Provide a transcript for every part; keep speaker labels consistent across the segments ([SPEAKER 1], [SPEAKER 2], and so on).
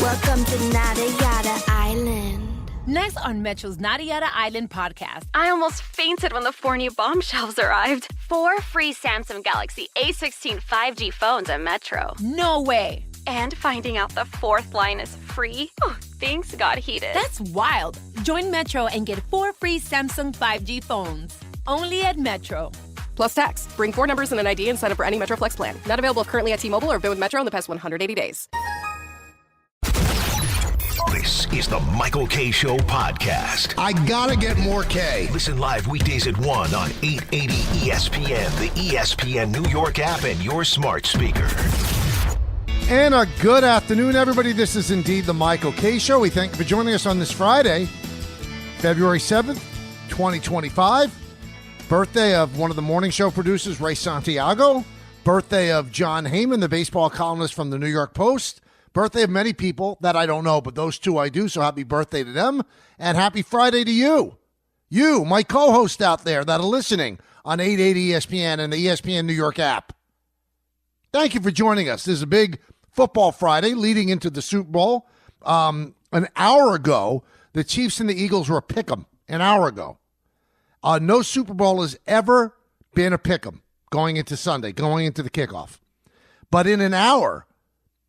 [SPEAKER 1] Welcome to Nada Yada Island.
[SPEAKER 2] Next on Metro's Nada Yada Island podcast.
[SPEAKER 3] I almost fainted when the 4 new bombshells arrived. 4 free Samsung Galaxy A16 5G phones at Metro.
[SPEAKER 2] No way.
[SPEAKER 3] And finding out the 4th line is free? Oh, things got heated.
[SPEAKER 2] That's wild. Join Metro and get 4 free Samsung 5G phones. Only at Metro.
[SPEAKER 4] Plus tax. Bring 4 numbers and an ID and sign up for any Metro Flex plan. Not available currently at T-Mobile or been with Metro in the past 180 days.
[SPEAKER 5] This is the Michael K. Show podcast.
[SPEAKER 6] I gotta get more K.
[SPEAKER 5] Listen live weekdays at 1 on 880 ESPN, the ESPN New York app, and your smart speaker.
[SPEAKER 6] And a good afternoon, everybody. This is indeed the Michael K. Show. We thank you for joining us on this Friday, February 7th, 2025. Birthday of one of the morning show producers, Ray Santiago. Birthday of John Heyman, the baseball columnist from the New York Post. Birthday of many people that I don't know, but those two I do, so happy birthday to them. And happy Friday to you. You, my co-host out there that are listening on 880 ESPN and the ESPN New York app. Thank you for joining us. This is a big football Friday leading into the Super Bowl. An hour ago, the Chiefs and the Eagles were a pick'em. An hour ago. No Super Bowl has ever been a pick'em going into Sunday, going into the kickoff. But in an hour,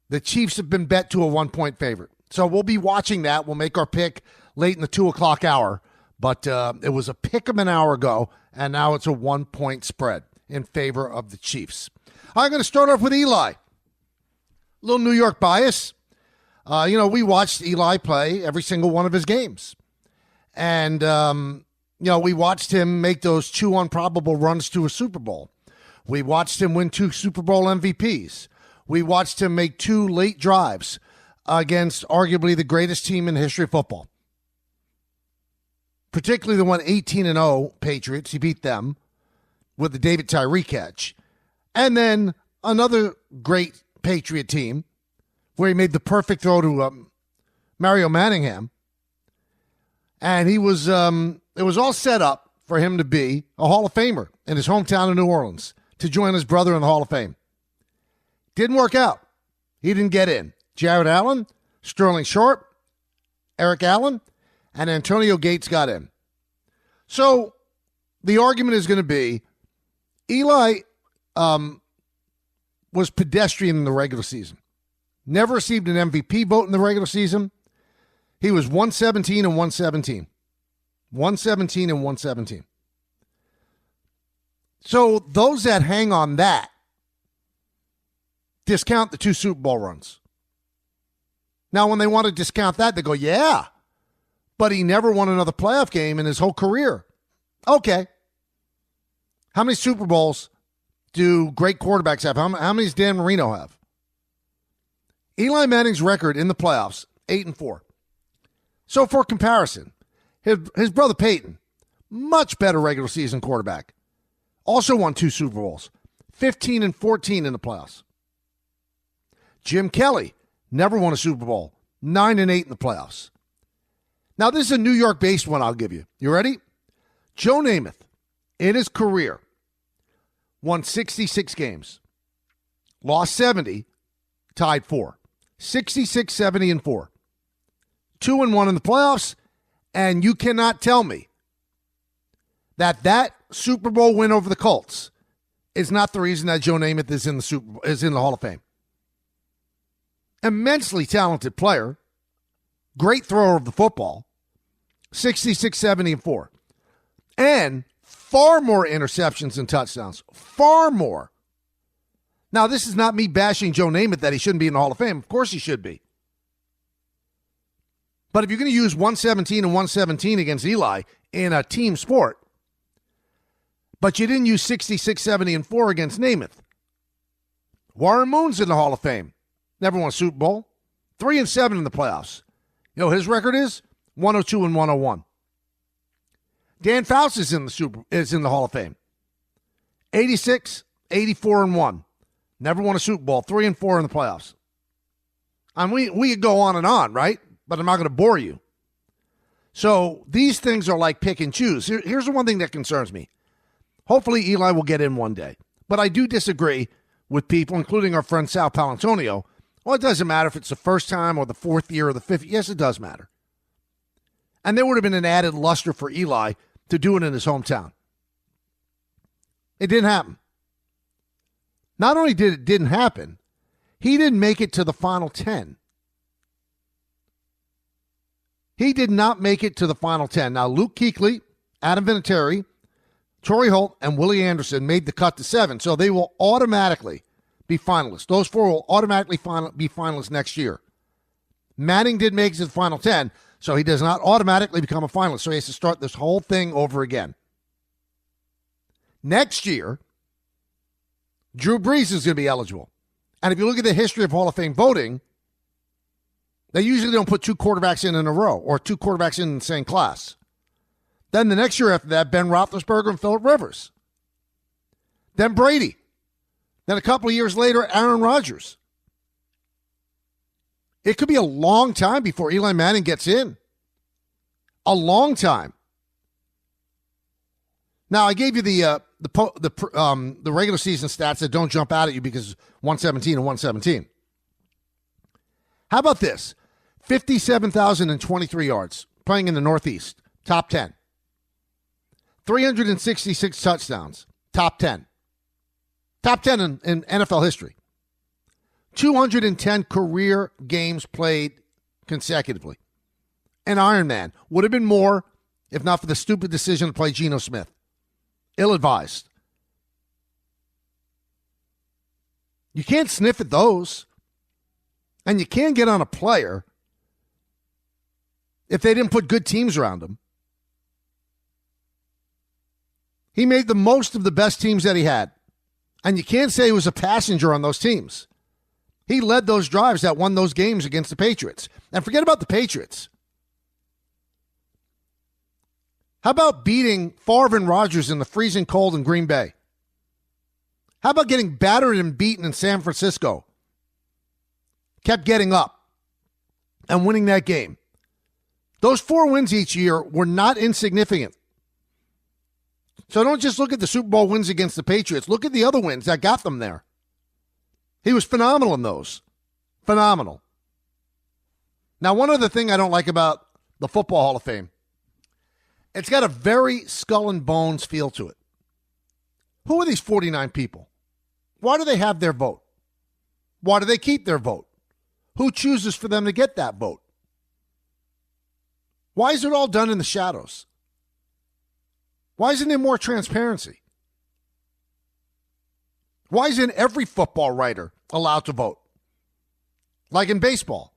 [SPEAKER 6] the Chiefs have been bet to a 1-point favorite. So we'll be watching that. We'll make our pick late in the 2 o'clock hour. But it was a pick'em an hour ago, and now it's a 1-point spread in favor of the Chiefs. I'm going to start off with Eli. A little New York bias. We watched Eli play every single one of his games. And, we watched him make those 2 improbable runs to a Super Bowl. We watched him win 2 Super Bowl MVPs. We watched him make 2 late drives against arguably the greatest team in the history of football. Particularly the one 18-0 Patriots. He beat them with the David Tyree catch. And then another great Patriot team where he made the perfect throw to Mario Manningham. And he was it was all set up for him to be a Hall of Famer in his hometown of New Orleans to join his brother in the Hall of Fame. Didn't work out. He didn't get in. Jared Allen, Sterling Sharp, Eric Allen, and Antonio Gates got in. So the argument is going to be Eli was pedestrian in the regular season. Never received an MVP vote in the regular season. He was 117 and 117. 117 and 117. So those that hang on that discount the 2 Super Bowl runs. Now, when they want to discount that, they go, yeah, but he never won another playoff game in his whole career. Okay. How many Super Bowls do great quarterbacks have? How many does Dan Marino have? Eli Manning's record in the playoffs, 8-4. So for comparison, his brother Peyton, much better regular season quarterback, also won 2 Super Bowls, 15-14 in the playoffs. Jim Kelly never won a Super Bowl, 9-8 in the playoffs. Now this is a New York-based one I'll give you. You ready? Joe Namath, in his career, won 66 games, lost 70, tied 4. 66, 70, and 4. 2-1 in the playoffs, and you cannot tell me that Super Bowl win over the Colts is not the reason that Joe Namath is in the Hall of Fame. Immensely talented player, great thrower of the football, 66, 70, and 4. And far more interceptions and touchdowns. Far more. Now, this is not me bashing Joe Namath that he shouldn't be in the Hall of Fame. Of course he should be. But if you're going to use 117 and 117 against Eli in a team sport, but you didn't use 66, 70, and 4 against Namath. Warren Moon's in the Hall of Fame. Never won a Super Bowl. 3-7 in the playoffs. You know his record is 102 and 101. Dan Fouts is in the Hall of Fame. 86, 84 and 1. Never won a Super Bowl. 3-4 in the playoffs. We could go on and on, right? But I'm not going to bore you. So these things are like pick and choose. Here's the one thing that concerns me. Hopefully Eli will get in one day. But I do disagree with people, including our friend Sal Palantonio, Well, it doesn't matter if it's the first time or the fourth year or the fifth. Yes, it does matter. And there would have been an added luster for Eli to do it in his hometown. It didn't happen. Not only did it didn't happen, he didn't make it to the final 10. He did not make it to the final 10. Now, Luke Kuechly, Adam Vinatieri, Torrey Holt, and Willie Anderson made the cut to 7, so they will automatically be finalists. Those 4 will automatically be finalists next year. Manning did make it to the final 10, so he does not automatically become a finalist, so he has to start this whole thing over again. Next year, Drew Brees is going to be eligible. And if you look at the history of Hall of Fame voting, they usually don't put 2 quarterbacks in a row or 2 quarterbacks in the same class. Then the next year after that, Ben Roethlisberger and Phillip Rivers. Then Brady. Then a couple of years later, Aaron Rodgers. It could be a long time before Eli Manning gets in. A long time. Now, I gave you the regular season stats that don't jump out at you because 117 and 117. How about this? 57,023 yards playing in the Northeast, top 10. 366 touchdowns, top 10. Top 10 in NFL history. 210 career games played consecutively. An Ironman would have been more if not for the stupid decision to play Geno Smith. Ill-advised. You can't sniff at those. And you can get on a player if they didn't put good teams around him. He made the most of the best teams that he had. And you can't say he was a passenger on those teams. He led those drives that won those games against the Patriots. And forget about the Patriots. How about beating Favre and Rodgers in the freezing cold in Green Bay? How about getting battered and beaten in San Francisco? Kept getting up and winning that game. Those 4 wins each year were not insignificant. So don't just look at the Super Bowl wins against the Patriots. Look at the other wins that got them there. He was phenomenal in those. Phenomenal. Now, one other thing I don't like about the Football Hall of Fame, it's got a very skull and bones feel to it. Who are these 49 people? Why do they have their vote? Why do they keep their vote? Who chooses for them to get that vote? Why is it all done in the shadows? Why isn't there more transparency? Why isn't every football writer allowed to vote? Like in baseball.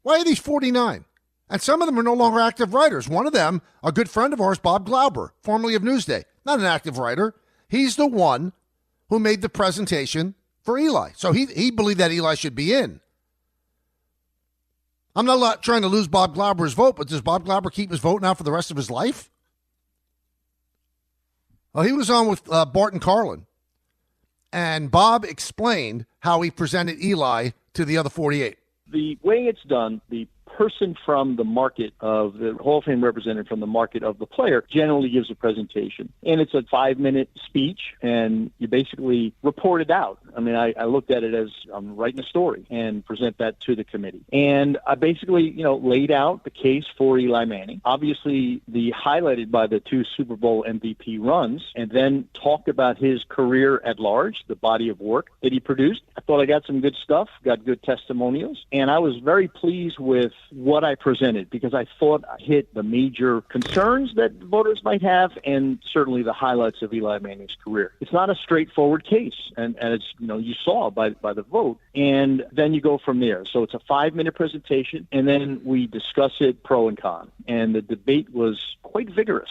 [SPEAKER 6] Why are these 49? And some of them are no longer active writers. One of them, a good friend of ours, Bob Gleyber, formerly of Newsday, not an active writer. He's the one who made the presentation for Eli. So he believed that Eli should be in. I'm not trying to lose Bob Gleyber's vote, but does Bob Gleyber keep his vote now for the rest of his life? Well, he was on with Barton Carlin, and Bob explained how he presented Eli to the other 48.
[SPEAKER 7] The way it's done, the person from the market of the Hall of Fame representative from the market of the player generally gives a presentation. And it's a 5-minute speech, and you basically report it out. I mean, I looked at it as I'm writing a story and present that to the committee. And I basically, laid out the case for Eli Manning, obviously highlighted by the 2 Super Bowl MVP runs, and then talked about his career at large, the body of work that he produced. I thought I got some good stuff, got good testimonials, and I was very pleased with what I presented because I thought I hit the major concerns that voters might have and certainly the highlights of Eli Manning's career. It's not a straightforward case, and it's, you saw by the vote, and then you go from there. So it's a 5-minute presentation, and then we discuss it pro and con, and the debate was quite vigorous.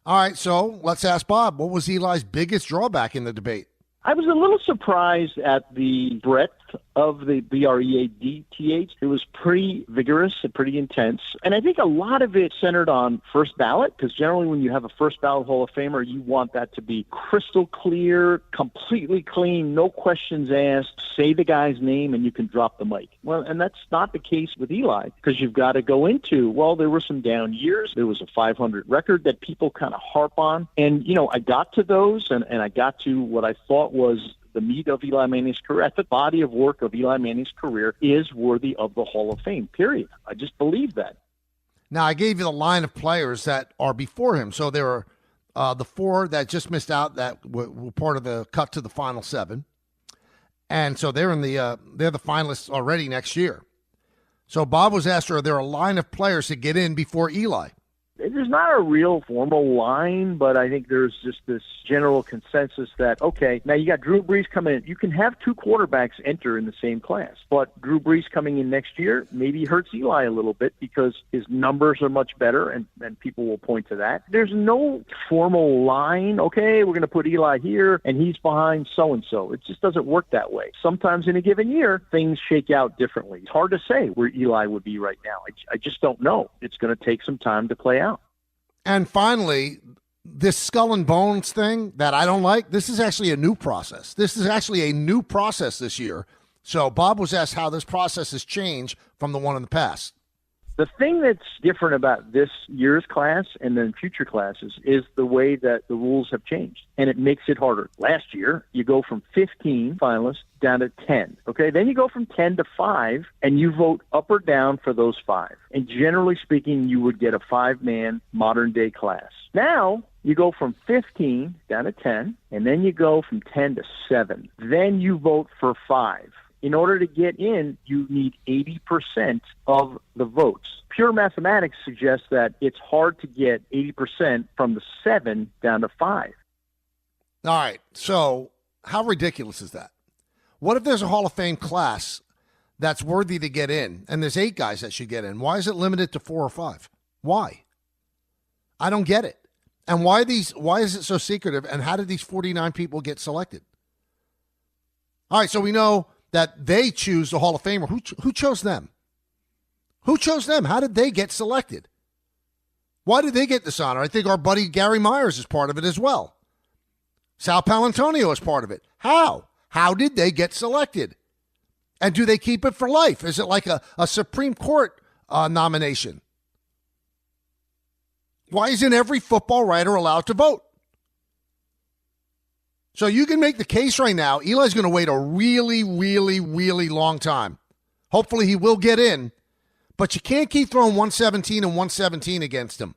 [SPEAKER 6] All right, so let's ask Bob, what was Eli's biggest drawback in the debate?
[SPEAKER 7] I was a little surprised at the breadth of the BREADTH. It was pretty vigorous and pretty intense. And I think a lot of it centered on first ballot, because generally when you have a first ballot Hall of Famer, you want that to be crystal clear, completely clean, no questions asked, say the guy's name, and you can drop the mic. Well, and that's not the case with Eli, because you've got to go into, there were some down years. There was a 500 record that people kind of harp on. And, I got to those, and I got to what I thought was the meat of Eli Manning's career, the body of work of Eli Manning's career is worthy of the Hall of Fame, period. I just believe that.
[SPEAKER 6] Now, I gave you the line of players that are before him. So there are the four that just missed out that were part of the cut to the final seven. And so they're they're the finalists already next year. So Bob was asked, are there a line of players to get in before Eli?
[SPEAKER 7] There's not a real formal line, but I think there's just this general consensus that, okay, now you got Drew Brees coming in. You can have two quarterbacks enter in the same class, but Drew Brees coming in next year maybe hurts Eli a little bit because his numbers are much better, and people will point to that. There's no formal line, okay, we're going to put Eli here, and he's behind so-and-so. It just doesn't work that way. Sometimes in a given year, things shake out differently. It's hard to say where Eli would be right now. I just don't know. It's going to take some time to play out.
[SPEAKER 6] And finally, this skull and bones thing that I don't like, this is actually a new process. This is actually a new process this year. So Bob was asked how this process has changed from the one in the past.
[SPEAKER 7] The thing that's different about this year's class and then future classes is the way that the rules have changed, and it makes it harder. Last year, you go from 15 finalists down to 10, okay? Then you go from 10 to 5, and you vote up or down for those 5. And generally speaking, you would get a 5-man modern-day class. Now, you go from 15 down to 10, and then you go from 10 to 7. Then you vote for 5. In order to get in, you need 80% of the votes. Pure mathematics suggests that it's hard to get 80% from the 7 down to 5.
[SPEAKER 6] All right, so how ridiculous is that? What if there's a Hall of Fame class that's worthy to get in, and there's 8 guys that should get in? Why is it limited to 4 or 5? Why? I don't get it. And why is it so secretive, and how did these 49 people get selected? All right, so we know that they choose the Hall of Famer. Who chose them? Who chose them? How did they get selected? Why did they get this honor? I think our buddy Gary Myers is part of it as well. Sal Palantonio is part of it. How? How did they get selected? And do they keep it for life? Is it like a Supreme Court nomination? Why isn't every football writer allowed to vote? So you can make the case right now, Eli's going to wait a really, really, really long time. Hopefully he will get in, but you can't keep throwing 117 and 117 against him.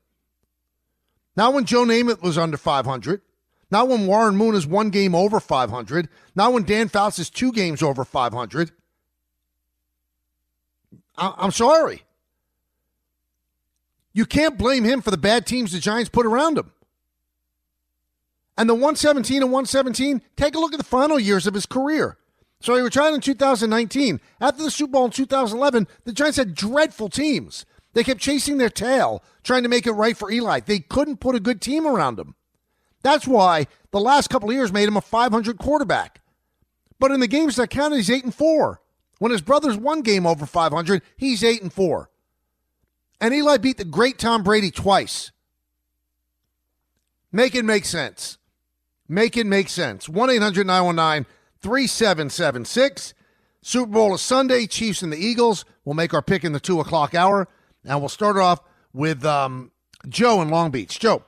[SPEAKER 6] Not when Joe Namath was under 500. Not when Warren Moon is 1 game over 500. Not when Dan Fouts is 2 games over 500. I'm sorry. You can't blame him for the bad teams the Giants put around him. And the 117 and 117, take a look at the final years of his career. So he retired in 2019. After the Super Bowl in 2011, the Giants had dreadful teams. They kept chasing their tail, trying to make it right for Eli. They couldn't put a good team around him. That's why the last couple of years made him a 500 quarterback. But in the games that counted, he's 8-4. When his brother's 1 game over 500, he's 8-4. And Eli beat the great Tom Brady twice. Make it make sense. Make it make sense. 1-800-919-3776. Super Bowl is Sunday. Chiefs and the Eagles. We'll make our pick in the 2 o'clock hour. And we'll start off with Joe in Long Beach. Joe.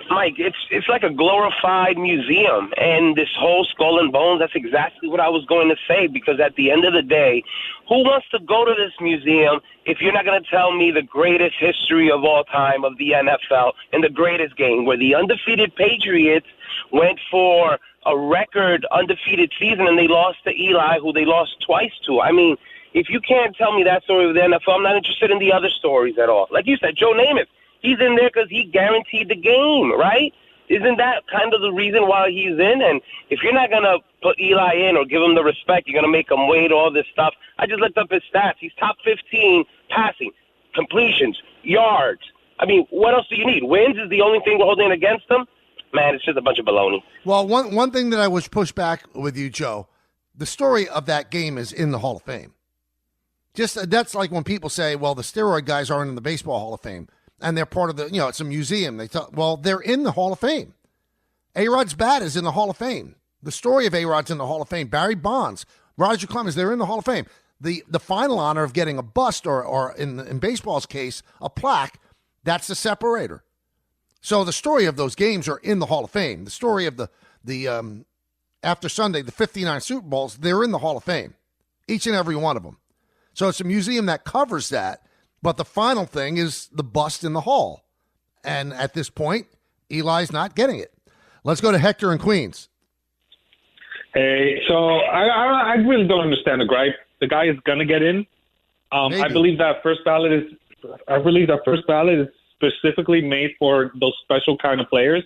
[SPEAKER 8] Mike, it's like a glorified museum, and this whole skull and bones, that's exactly what I was going to say, because at the end of the day, who wants to go to this museum if you're not going to tell me the greatest history of all time of the NFL and the greatest game where the undefeated Patriots went for a record undefeated season and they lost to Eli, who they lost twice to? I mean, if you can't tell me that story of the NFL, I'm not interested in the other stories at all. Like you said, Joe Namath. He's in there because he guaranteed the game, right? Isn't that kind of the reason why he's in? And if you're not going to put Eli in or give him the respect, you're going to make him wait all this stuff. I just looked up his stats. He's top 15 passing, completions, yards. I mean, what else do you need? Wins is the only thing we're holding against him? Man, it's just a bunch of baloney.
[SPEAKER 6] Well, one thing that I was pushed back with you, Joe, the story of that game is in the Hall of Fame. Just that's like when people say, well, the steroid guys aren't in the Baseball Hall of Fame. And they're part of the, it's a museum. Well, they're in the Hall of Fame. A-Rod's bat is in the Hall of Fame. The story of A-Rod's in the Hall of Fame. Barry Bonds, Roger Clemens, they're in the Hall of Fame. The final honor of getting a bust or in baseball's case, a plaque, that's the separator. So the story of those games are in the Hall of Fame. The story of the after Sunday, the 59 Super Bowls, they're in the Hall of Fame, each and every one of them. So it's a museum that covers that, but the final thing is the bust in the hall. And at this point, Eli's not getting it. Let's go to Hector in Queens.
[SPEAKER 9] Hey, so I really don't understand the gripe. The guy is going to get in. I believe that first ballot is specifically made for those special kind of players.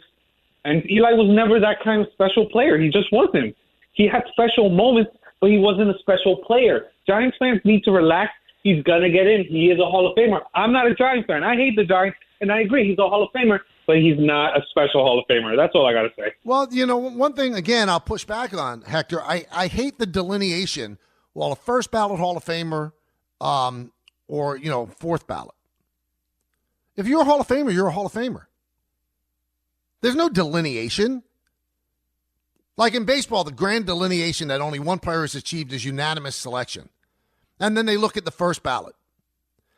[SPEAKER 9] And Eli was never that kind of special player. He just wasn't. He had special moments, but he wasn't a special player. Giants fans need to relax. He's going to get in. He is a Hall of Famer. I'm not a Giants fan. I hate the Giants, and I agree. He's a Hall of Famer, but he's not a special Hall of Famer. That's all I got to say.
[SPEAKER 6] Well, you know, one thing, again, I'll push back on, Hector. I hate the delineation, well, a first ballot Hall of Famer or, you know, fourth ballot. If you're a Hall of Famer, you're a Hall of Famer. There's no delineation. Like in baseball, the grand delineation that only one player has achieved is unanimous selection. And then they look at the first ballot.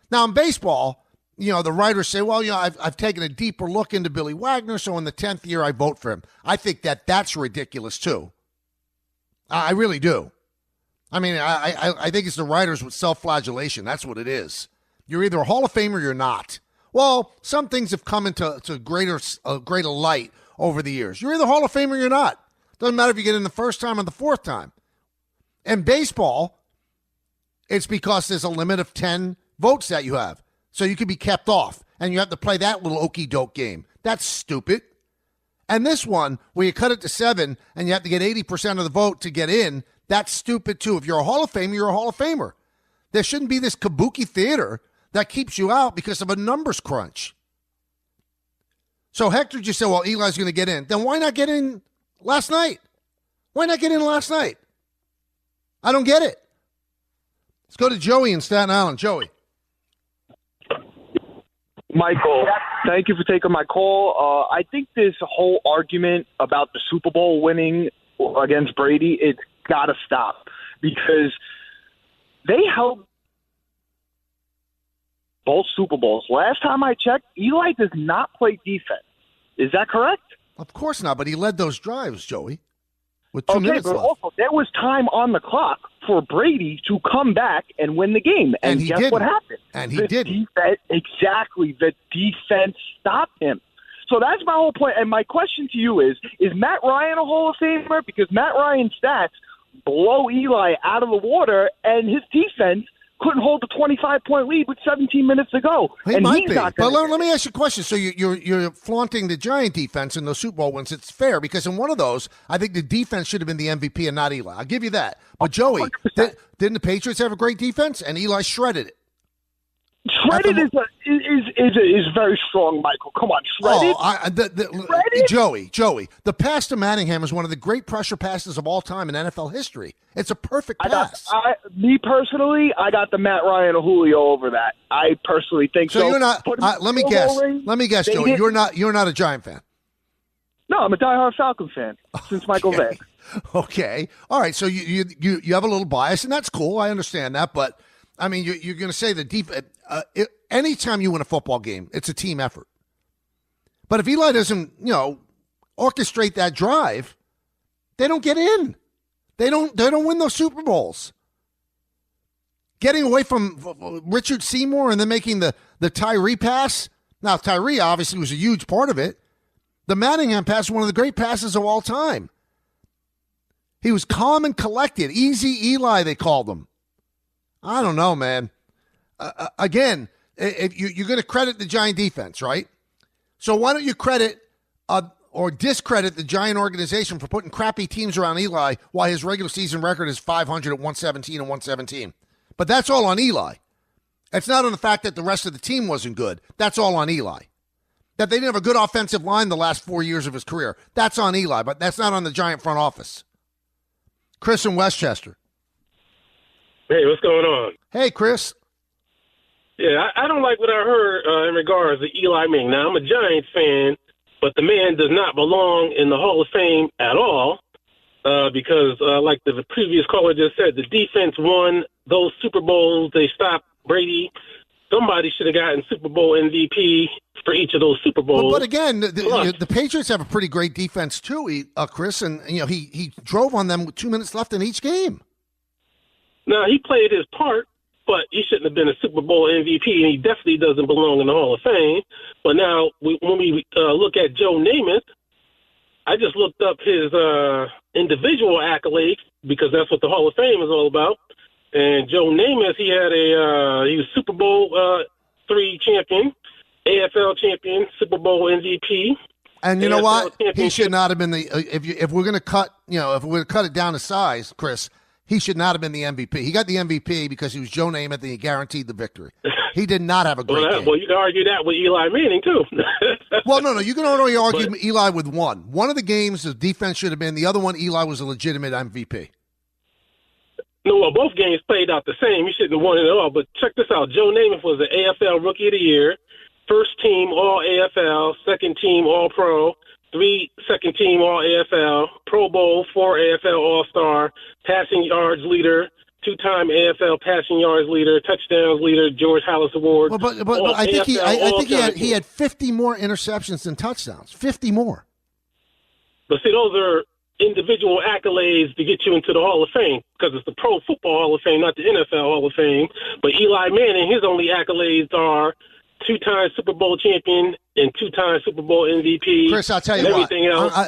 [SPEAKER 6] Now, in baseball, you know, the writers say, well, you know, I've taken a deeper look into Billy Wagner, so in the 10th year I vote for him. I think that's ridiculous, too. I really do. I mean, I think it's the writers with self-flagellation. That's what it is. You're either a Hall of Famer or you're not. Well, some things have come into greater light over the years. You're either Hall of Famer or you're not. Doesn't matter if you get in the first time or the fourth time. In baseball, it's because there's a limit of 10 votes that you have. So you can be kept off, and you have to play that little okey-doke game. That's stupid. And this one, where you cut it to 7, and you have to get 80% of the vote to get in, that's stupid too. If you're a Hall of Famer, you're a Hall of Famer. There shouldn't be this kabuki theater that keeps you out because of a numbers crunch. So Hector just said, well, Eli's going to get in. Then why not get in last night? Why not get in last night? I don't get it. Let's go to Joey in Staten Island. Joey.
[SPEAKER 10] Michael, thank you for taking my call. I think this whole argument about the Super Bowl winning against Brady, it's got to stop because they held both Super Bowls. Last time I checked, Eli does not play defense. Is that correct?
[SPEAKER 6] Of course not, but he led those drives, Joey, with 2 minutes
[SPEAKER 10] but
[SPEAKER 6] left.
[SPEAKER 10] Also, there was time on the clock for Brady to come back and win the game. And
[SPEAKER 6] he
[SPEAKER 10] guess
[SPEAKER 6] didn't.
[SPEAKER 10] what happened?
[SPEAKER 6] And he didn't.
[SPEAKER 10] Exactly. The defense stopped him. So that's my whole point. And my question to you is Matt Ryan a Hall of Famer? Because Matt Ryan's stats blow Eli out of the water, and his defense couldn't hold a 25-point lead with 17 minutes to go.
[SPEAKER 6] He
[SPEAKER 10] and
[SPEAKER 6] might
[SPEAKER 10] he's
[SPEAKER 6] be.
[SPEAKER 10] Not
[SPEAKER 6] But let me ask you a question. So you're flaunting the Giant defense in those Super Bowl wins. It's fair because in one of those, I think the defense should have been the MVP and not Eli. I'll give you that. But Joey, didn't the Patriots have a great defense? And Eli shredded it.
[SPEAKER 10] Shredded is very strong, Michael. Come on, shredded.
[SPEAKER 6] Joey, the pass to Manningham is one of the great pressure passes of all time in NFL history. It's a perfect pass.
[SPEAKER 10] Me personally, I got the Matt Ryan or Julio over that. I personally think so.
[SPEAKER 6] So you're not. Let me guess, Joey. You're not a Giant fan.
[SPEAKER 10] No, I'm a diehard Falcon fan since Michael Vick.
[SPEAKER 6] Okay, all right. So you have a little bias, and that's cool. I understand that, but. I mean, you're going to say the defense. Anytime you win a football game, it's a team effort. But if Eli doesn't, orchestrate that drive, they don't get in. They don't win those Super Bowls. Getting away from Richard Seymour and then making the Tyree pass. Now, Tyree obviously was a huge part of it. The Manningham pass was one of the great passes of all time. He was calm and collected. Easy Eli, they called him. I don't know, man. Again, you're going to credit the Giant defense, right? So why don't you credit or discredit the Giant organization for putting crappy teams around Eli while his regular season record is 500 at 117 and 117? But that's all on Eli. It's not on the fact that the rest of the team wasn't good. That's all on Eli. That they didn't have a good offensive line the last 4 years of his career. That's on Eli, but that's not on the Giant front office. Chris in Westchester.
[SPEAKER 11] Hey, what's going on?
[SPEAKER 6] Hey, Chris.
[SPEAKER 11] Yeah, I don't like what I heard in regards to Eli Manning. Now, I'm a Giants fan, but the man does not belong in the Hall of Fame at all because, like the previous caller just said, the defense won those Super Bowls. They stopped Brady. Somebody should have gotten Super Bowl MVP for each of those Super Bowls.
[SPEAKER 6] But again, the Patriots have a pretty great defense too, Chris, and he drove on them with 2 minutes left in each game.
[SPEAKER 11] Now, he played his part, but he shouldn't have been a Super Bowl MVP, and he definitely doesn't belong in the Hall of Fame. But now, when we look at Joe Namath, I just looked up his individual accolades because that's what the Hall of Fame is all about. And Joe Namath, he was Super Bowl III champion, AFL champion, Super Bowl MVP.
[SPEAKER 6] And you
[SPEAKER 11] AFL
[SPEAKER 6] know what? He should not have been the. If we're going to cut, if we're going to cut it down to size, Chris, he should not have been the MVP. He got the MVP because he was Joe Namath and he guaranteed the victory. He did not have a great game.
[SPEAKER 11] Well, you can argue that with Eli Manning too.
[SPEAKER 6] Well, no, you can only argue Eli with one. One of the games, the defense should have been. The other one, Eli was a legitimate MVP.
[SPEAKER 11] No, well, both games played out the same. He shouldn't have won it at all. But check this out. Joe Namath was the AFL Rookie of the Year, first team All-AFL, second team All-Pro, 3 second team All-AFL, Pro Bowl, 4 AFL All-Star, passing yards leader, 2-time AFL passing yards leader, touchdowns leader, George Halas Award.
[SPEAKER 6] Well, but I think he had 50 more interceptions than touchdowns. 50 more.
[SPEAKER 11] But see, those are individual accolades to get you into the Hall of Fame because it's the Pro Football Hall of Fame, not the NFL Hall of Fame. But Eli Manning, his only accolades are 2-time Super Bowl champion and 2-time Super Bowl MVP.
[SPEAKER 6] Chris, I'll tell you what.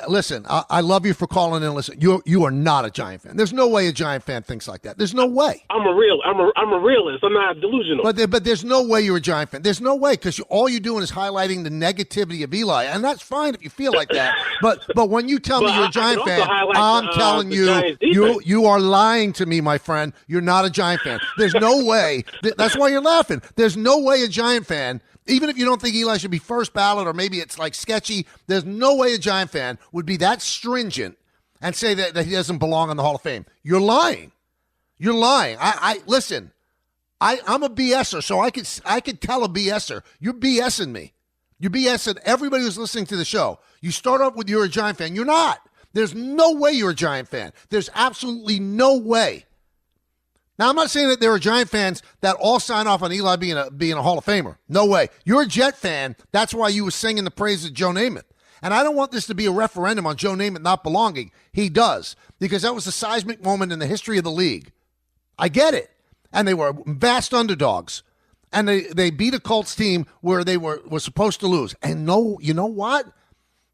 [SPEAKER 6] Listen, I love you for calling in. Listen, you are not a Giant fan. There's no way a Giant fan thinks like that. There's no way.
[SPEAKER 11] I'm a realist. I'm not delusional.
[SPEAKER 6] But there's no way you're a Giant fan. There's no way because all you're doing is highlighting the negativity of Eli, and that's fine if you feel like that. But when you tell me you're a Giant fan, I'm telling you are lying to me, my friend. You're not a Giant fan. There's no way. That's why you're laughing. There's no way a Giant fan. Even if you don't think Eli should be first ballot or maybe it's like sketchy, there's no way a Giant fan would be that stringent and say that he doesn't belong in the Hall of Fame. You're lying. You're lying. Listen, I'm a BSer, so I could tell a BSer. You're BSing me. You're BSing everybody who's listening to the show. You start off with you're a Giant fan. You're not. There's no way you're a Giant fan. There's absolutely no way. Now, I'm not saying that there are Giant fans that all sign off on Eli being a Hall of Famer. No way. You're a Jet fan. That's why you were singing the praises of Joe Namath. And I don't want this to be a referendum on Joe Namath not belonging. He does, because that was a seismic moment in the history of the league. I get it. And they were vast underdogs. And they beat a Colts team where they were supposed to lose. And you know what?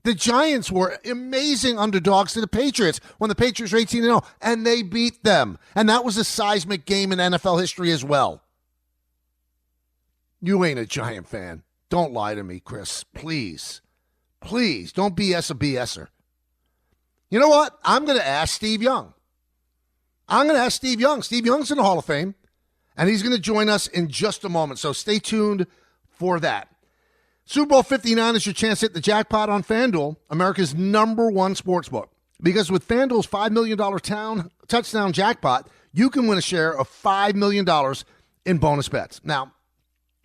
[SPEAKER 6] The Giants were amazing underdogs to the Patriots when the Patriots were 18-0, and they beat them. And that was a seismic game in NFL history as well. You ain't a Giant fan. Don't lie to me, Chris. Please. Please, don't BS a BSer. You know what? I'm going to ask Steve Young. Steve Young's in the Hall of Fame, and he's going to join us in just a moment. So stay tuned for that. Super Bowl 59 is your chance to hit the jackpot on FanDuel, America's #1 sportsbook. Because with FanDuel's $5 million touchdown jackpot, you can win a share of $5 million in bonus bets. Now,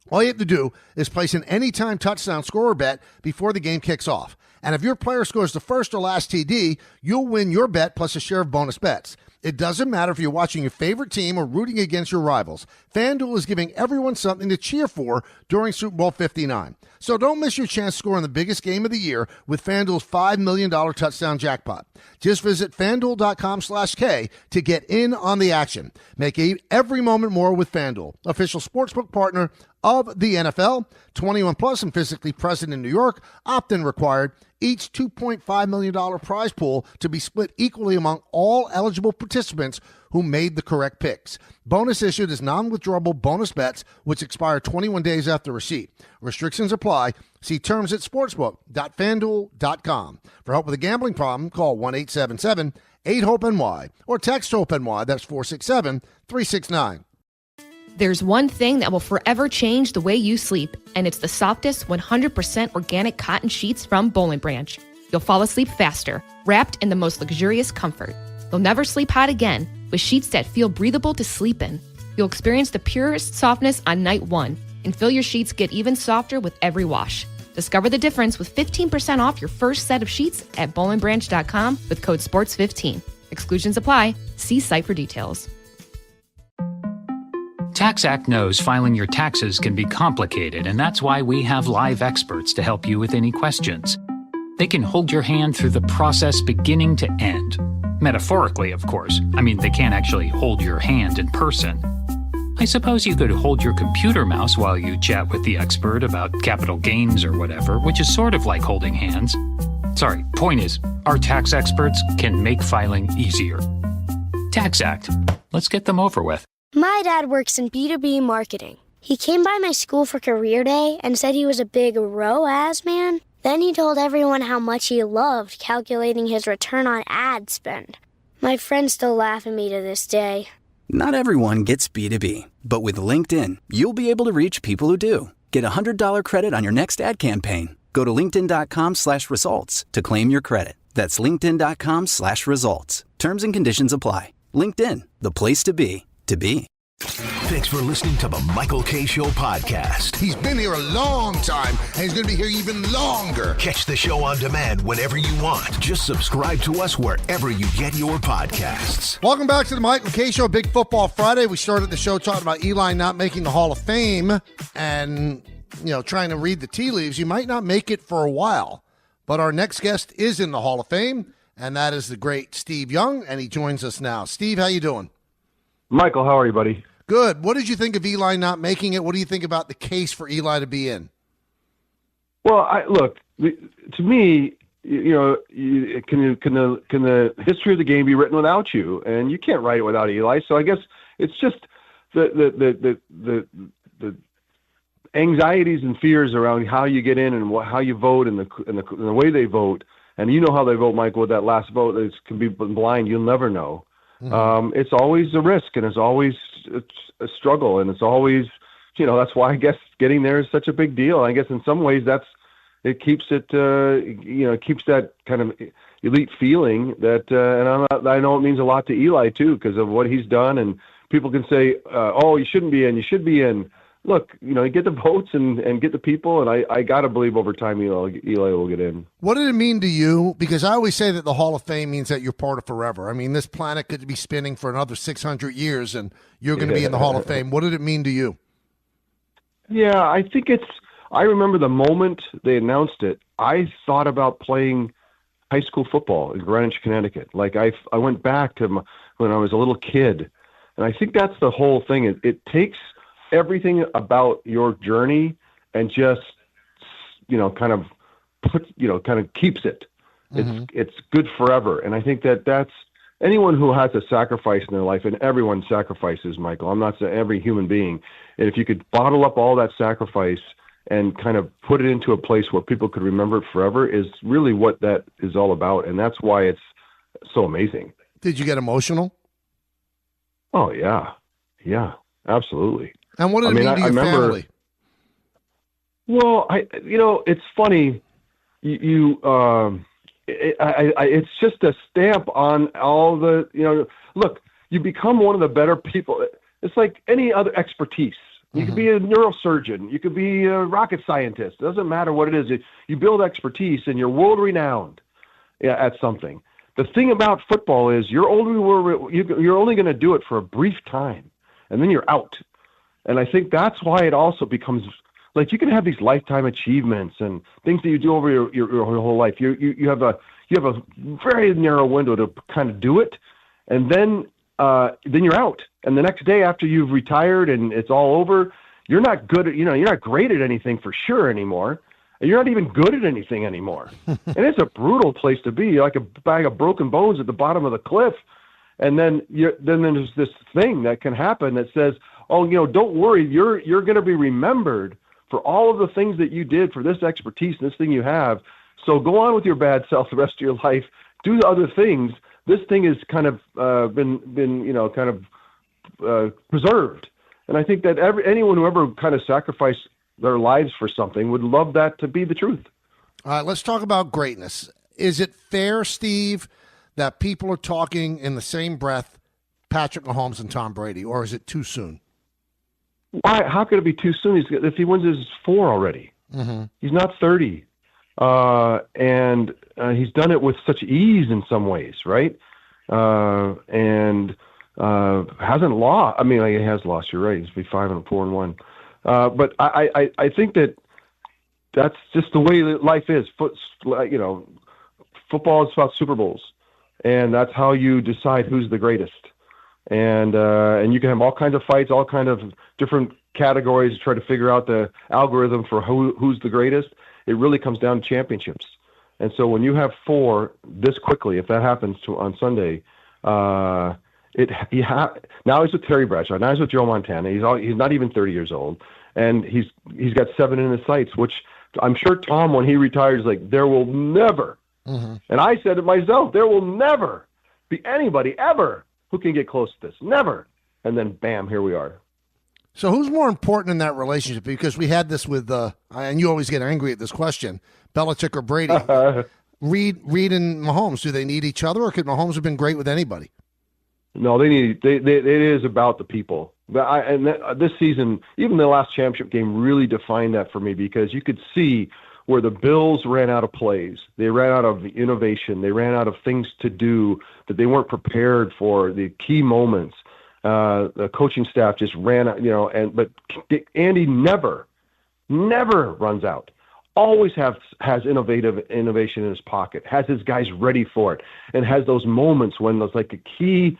[SPEAKER 6] all you have to do is place an anytime touchdown scorer bet before the game kicks off. And if your player scores the first or last TD, you'll win your bet plus a share of bonus bets. It doesn't matter if you're watching your favorite team or rooting against your rivals. FanDuel is giving everyone something to cheer for during Super Bowl 59. So don't miss your chance scoring the biggest game of the year with FanDuel's $5 million touchdown jackpot. Just visit FanDuel.com/K to get in on the action. Make every moment more with FanDuel, official sportsbook partner of the NFL. 21 plus and physically present in New York. Opt-in required. Each $2.5 million prize pool to be split equally among all eligible participants who made the correct picks. Bonus issued is non-withdrawable bonus bets, which expire 21 days after receipt. Restrictions apply. See terms at sportsbook.fanduel.com. For help with a gambling problem, call 1-877-8-HOPE-NY or text HOPE-NY. That's 467-369.
[SPEAKER 12] There's one thing that will forever change the way you sleep, and it's the softest 100% organic cotton sheets from Boll & Branch. You'll fall asleep faster, wrapped in the most luxurious comfort. You'll never sleep hot again with sheets that feel breathable to sleep in. You'll experience the purest softness on night one and feel your sheets get even softer with every wash. Discover the difference with 15% off your first set of sheets at bollandbranch.com with code SPORTS15. Exclusions apply. See site for details.
[SPEAKER 13] TaxAct knows filing your taxes can be complicated, and that's why we have live experts to help you with any questions. They can hold your hand through the process beginning to end. Metaphorically, of course. I mean, they can't actually hold your hand in person. I suppose you could hold your computer mouse while you chat with the expert about capital gains or whatever, which is sort of like holding hands. Sorry, point is, our tax experts can make filing easier. TaxAct. Let's get them over with.
[SPEAKER 1] My dad works in B2B marketing. He came by my school for career day and said he was a big ROAS man. Then he told everyone how much he loved calculating his return on ad spend. My friends still laugh at me to this day.
[SPEAKER 14] Not everyone gets B2B, but with LinkedIn, you'll be able to reach people who do. Get a $100 credit on your next ad campaign. Go to linkedin.com/results to claim your credit. That's linkedin.com/results. Terms and conditions apply. LinkedIn, the place to be, to be.
[SPEAKER 5] Thanks for listening to the Michael K. Show podcast.
[SPEAKER 6] He's been here a long time, and he's going to be here even longer.
[SPEAKER 5] Catch the show on demand whenever you want. Just subscribe to us wherever you get your podcasts.
[SPEAKER 6] Welcome back to the Michael K. Show, Big Football Friday. We started the show talking about Eli not making the Hall of Fame and, trying to read the tea leaves. You might not make it for a while, but our next guest is in the Hall of Fame, and that is the great Steve Young, and he joins us now. Steve, how you doing?
[SPEAKER 15] Michael, how are you, buddy?
[SPEAKER 6] Good. What did you think of Eli not making it? What do you think about the case for Eli to be in?
[SPEAKER 15] Well, to me, can the history of the game be written without you? And you can't write it without Eli. So I guess it's just the anxieties and fears around how you get in and how you vote and the way they vote. And you know how they vote, Michael, with that last vote. It can be blind. You'll never know. Mm-hmm. It's always a risk, and it's always a struggle, and it's always, that's why I guess getting there is such a big deal. I guess in some ways it keeps it, keeps that kind of elite feeling that, and I know it means a lot to Eli too, because of what he's done, and people can say, oh, you shouldn't be in, you should be in. Look, get the votes and get the people, and I got to believe over time Eli will get in. What
[SPEAKER 6] did it mean to you? Because I always say that the Hall of Fame means that you're part of forever. I mean, this planet could be spinning for another 600 years, and you're going to be in the Hall of Fame. What did it mean to you?
[SPEAKER 15] Yeah, I think I remember the moment they announced it, I thought about playing high school football in Greenwich, Connecticut. Like I went back to when I was a little kid, and I think that's the whole thing. It takes everything about your journey and just kind of keeps it. Mm-hmm. It's good forever. And I think that's anyone who has a sacrifice in their life, and everyone sacrifices, Michael. I'm not saying every human being. And if you could bottle up all that sacrifice and kind of put it into a place where people could remember it forever is really what that is all about. And that's why it's so amazing.
[SPEAKER 6] Did you get emotional?
[SPEAKER 15] Oh yeah. Yeah, absolutely.
[SPEAKER 6] And what did it mean to your family?
[SPEAKER 15] Well, it's funny. It's just a stamp on all the, look, you become one of the better people. It's like any other expertise. You could be a neurosurgeon. You could be a rocket scientist. It doesn't matter what it is. You build expertise and you're world renowned at something. The thing about football is you're only going to do it for a brief time, and then you're out. And I think that's why it also becomes like you can have these lifetime achievements and things that you do over your whole life. You have a very narrow window to kind of do it, and then you're out. And the next day after you've retired and it's all over, you're not good at you're not great at anything for sure anymore, and you're not even good at anything anymore. And it's a brutal place to be, like a bag of broken bones at the bottom of the cliff. And then there's this thing that can happen that says, oh, don't worry, you're going to be remembered for all of the things that you did, for this expertise, this thing you have. So go on with your bad self the rest of your life. Do the other things. This thing is kind of been preserved. And I think that anyone who ever kind of sacrificed their lives for something would love that to be the truth.
[SPEAKER 6] All right, let's talk about greatness. Is it fair, Steve, that people are talking in the same breath Patrick Mahomes and Tom Brady, or is it too soon?
[SPEAKER 15] Why? How could it be too soon? If he wins his 4 already, he's not 30, and he's done it with such ease in some ways, right? And hasn't lost. I mean, he has lost. You're right. He's be 5-4-1. But I think that's just the way that life is. Football is about Super Bowls, and that's how you decide who's the greatest. And you can have all kinds of fights, all kinds of different categories to try to figure out the algorithm for who's the greatest. It really comes down to championships. And so when you have 4 this quickly, if that happens on Sunday, now he's with Terry Bradshaw, now he's with Joe Montana. He's not even 30 years old, and he's got 7 in his sights, which I'm sure Tom, when he retires, like, there will never, and I said it myself, there will never be anybody ever who can get close to this. Never. And then, bam, here we are.
[SPEAKER 6] So who's more important in that relationship? Because we had this with, and you always get angry at this question, Belichick or Brady. Reid and Mahomes, do they need each other, or could Mahomes have been great with anybody?
[SPEAKER 15] No, it is about the people. This season, even the last championship game really defined that for me, because you could see where the Bills ran out of plays. They ran out of innovation. They ran out of things to do that they weren't prepared for, the key moments. The coaching staff just ran out, but Andy never runs out. Always has innovation in his pocket, has his guys ready for it, and has those moments when there's like a key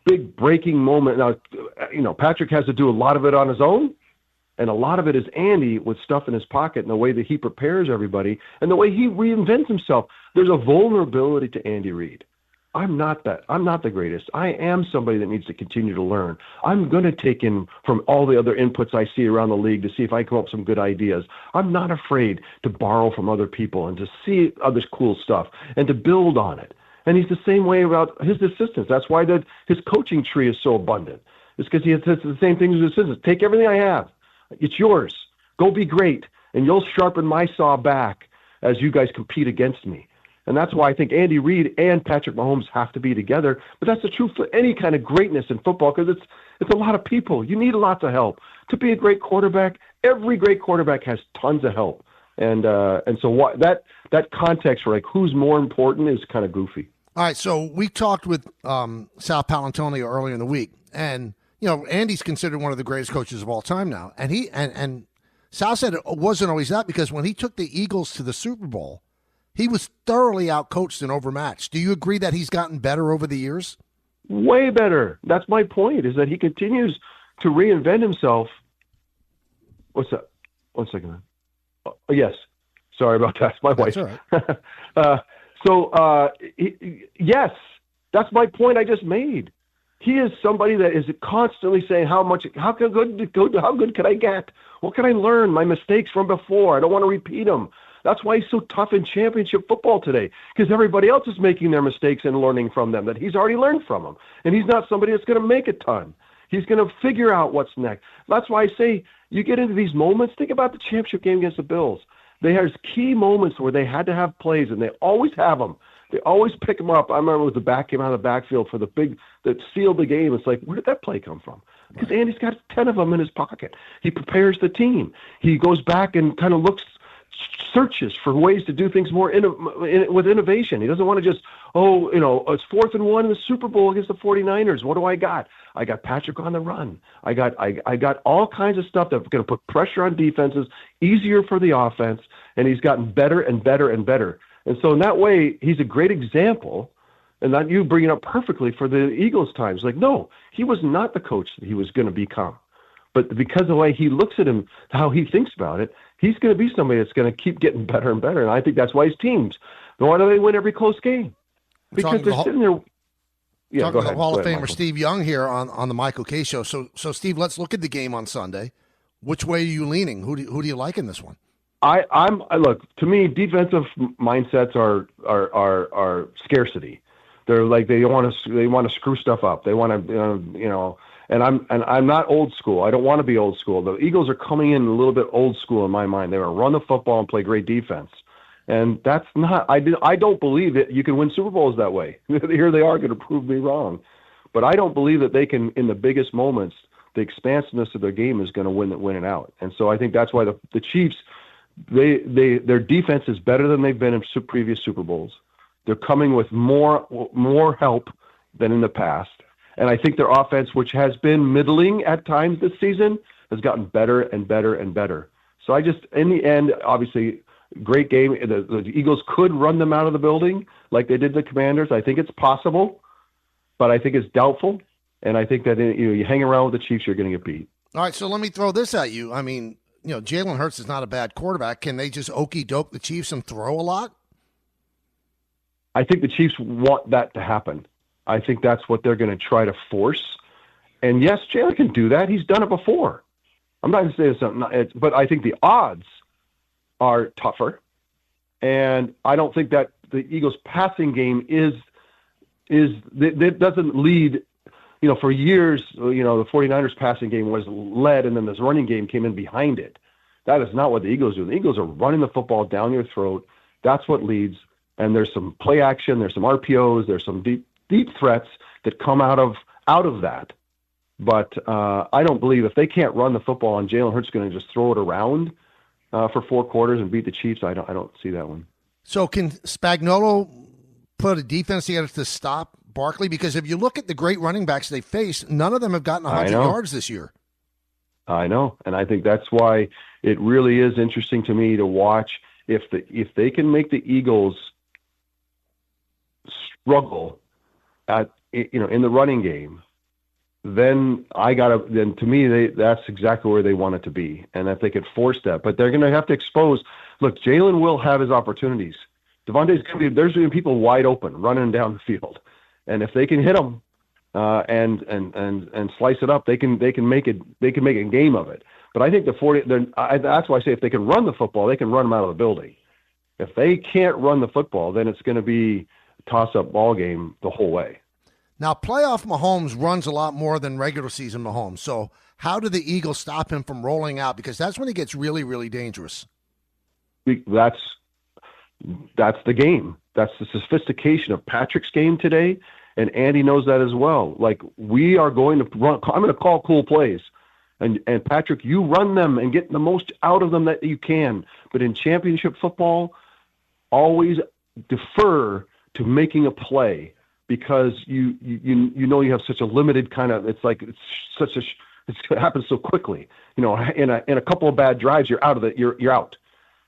[SPEAKER 15] big breaking moment. Now, Patrick has to do a lot of it on his own, and a lot of it is Andy with stuff in his pocket and the way that he prepares everybody and the way he reinvents himself. There's a vulnerability to Andy Reid. I'm not the greatest. I am somebody that needs to continue to learn. I'm going to take in from all the other inputs I see around the league to see if I come up with some good ideas. I'm not afraid to borrow from other people and to see other cool stuff and to build on it. And he's the same way about his assistants. That's why his coaching tree is so abundant. It's because he has the same things as his assistants. Take everything I have. It's yours. Go be great. And you'll sharpen my saw back as you guys compete against me. And that's why I think Andy Reid and Patrick Mahomes have to be together. But that's the truth for any kind of greatness in football, because it's a lot of people. You need lots of help. To be a great quarterback, every great quarterback has tons of help. And so that context for like who's more important is kind of goofy.
[SPEAKER 6] All right, so we talked with Sal Paolantonio earlier in the week, and Andy's considered one of the greatest coaches of all time now. And and Sal said it wasn't always that, because when he took the Eagles to the Super Bowl, he was thoroughly outcoached and overmatched. Do you agree that he's gotten better over the years?
[SPEAKER 15] Way better. That's my point, is that he continues to reinvent himself. What's that? 1 second. Yes. Sorry about that. It's my wife. All right. Yes, that's my point I just made. He is somebody that is constantly saying how good can I get? What can I learn? My mistakes from before. I don't want to repeat them. That's why he's so tough in championship football today, because everybody else is making their mistakes and learning from them that he's already learned from them. And he's not somebody that's going to make a ton. He's going to figure out what's next. That's why I say you get into these moments. Think about the championship game against the Bills. There's key moments where they had to have plays, and they always have them. They always pick them up. I remember when the back came out of the backfield for that sealed the game. It's like, where did that play come from? Because Andy's got 10 of them in his pocket. He prepares the team. He goes back and kind of searches for ways to do things more with innovation. He doesn't want to just, it's 4th and 1 in the Super Bowl against the 49ers. What do I got? I got Patrick on the run. I got all kinds of stuff that's going to put pressure on defenses, easier for the offense, and he's gotten better and better and better. And so in that way, he's a great example, and that you bring it up perfectly for the Eagles times. Like, no, he was not the coach that he was going to become. But because of the way he looks at him, how he thinks about it, he's going to be somebody that's going to keep getting better and better. And I think that's why his teams, why do they win every close game? Because they're sitting there. Yeah,
[SPEAKER 6] talking
[SPEAKER 15] go
[SPEAKER 6] to
[SPEAKER 15] ahead.
[SPEAKER 6] Hall of Famer
[SPEAKER 15] Michael.
[SPEAKER 6] Steve Young here on the Michael K. Show. So Steve, let's look at the game on Sunday. Which way are you leaning? Who do you like in this one?
[SPEAKER 15] I'm look, to me, defensive mindsets are scarcity. They're like they want to screw stuff up. They want to And I'm not old school. I don't want to be old school. The Eagles are coming in a little bit old school in my mind. They want to run the football and play great defense. And that's not. I don't believe that you can win Super Bowls that way. Here they are going to prove me wrong. But I don't believe that they can, in the biggest moments, the expansiveness of their game is going to win it out. And so I think that's why the Chiefs, their defense is better than they've been in previous Super Bowls. They're coming with more help than in the past. And I think their offense, which has been middling at times this season, has gotten better and better and better. So I just, in the end, obviously, great game. The Eagles could run them out of the building like they did the Commanders. I think it's possible, but I think it's doubtful. And I think that you hang around with the Chiefs, you're going to get beat.
[SPEAKER 6] All right, so let me throw this at you. I mean, Jalen Hurts is not a bad quarterback. Can they just okey-doke the Chiefs and throw a lot?
[SPEAKER 15] I think the Chiefs want that to happen. I think that's what they're going to try to force. And yes, Jalen can do that. He's done it before. I'm not going to say it's something, but I think the odds are tougher. And I don't think that the Eagles' passing game it doesn't lead. For years, the 49ers passing game was led, and then this running game came in behind it. That is not what the Eagles do. The Eagles are running the football down your throat. That's what leads. And there's some play action, there's some RPOs, there's some deep threats that come out of that. But I don't believe if they can't run the football and Jalen Hurts is going to just throw it around for 4 quarters and beat the Chiefs, I don't see that one.
[SPEAKER 6] So can Spagnuolo put a defense together to stop Barkley? Because if you look at the great running backs they faced, none of them have gotten 100 yards this year.
[SPEAKER 15] I know, and I think that's why it really is interesting to me to watch if they can make the Eagles struggle in the running game. Then to me that's exactly where they want it to be, and if they could force that, but they're going to have to expose. Look, Jalen will have his opportunities. Devontae's going to be there's going to be people wide open running down the field. And if they can hit them and slice it up, they can make a game of it. But I think that's why I say if they can run the football, they can run them out of the building. If they can't run the football, then it's going to be a toss-up ball game the whole way.
[SPEAKER 6] Now, playoff Mahomes runs a lot more than regular season Mahomes. So how do the Eagles stop him from rolling out? Because that's when he gets really, really dangerous.
[SPEAKER 15] That's the game. That's the sophistication of Patrick's game today. And Andy knows that as well. Like, we are going to run. I'm going to call cool plays. And Patrick, you run them and get the most out of them that you can. But in championship football, always defer to making a play because you have such a limited kind of. It happens so quickly. In a couple of bad drives, you're out of it. You're out.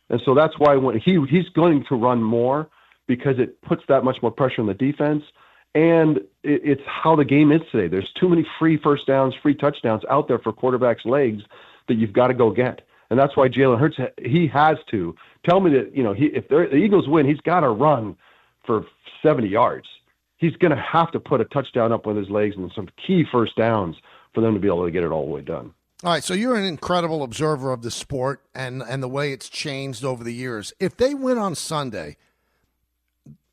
[SPEAKER 15] And so that's why when he's going to run more because it puts that much more pressure on the defense. And it's how the game is today. There's too many free first downs, free touchdowns out there for quarterbacks' legs that you've got to go get. And that's why Jalen Hurts, he has to. Tell me that, if the Eagles win, he's got to run for 70 yards. He's going to have to put a touchdown up with his legs and some key first downs for them to be able to get it all the way done.
[SPEAKER 6] All right, so you're an incredible observer of the sport and the way it's changed over the years. If they win on Sunday,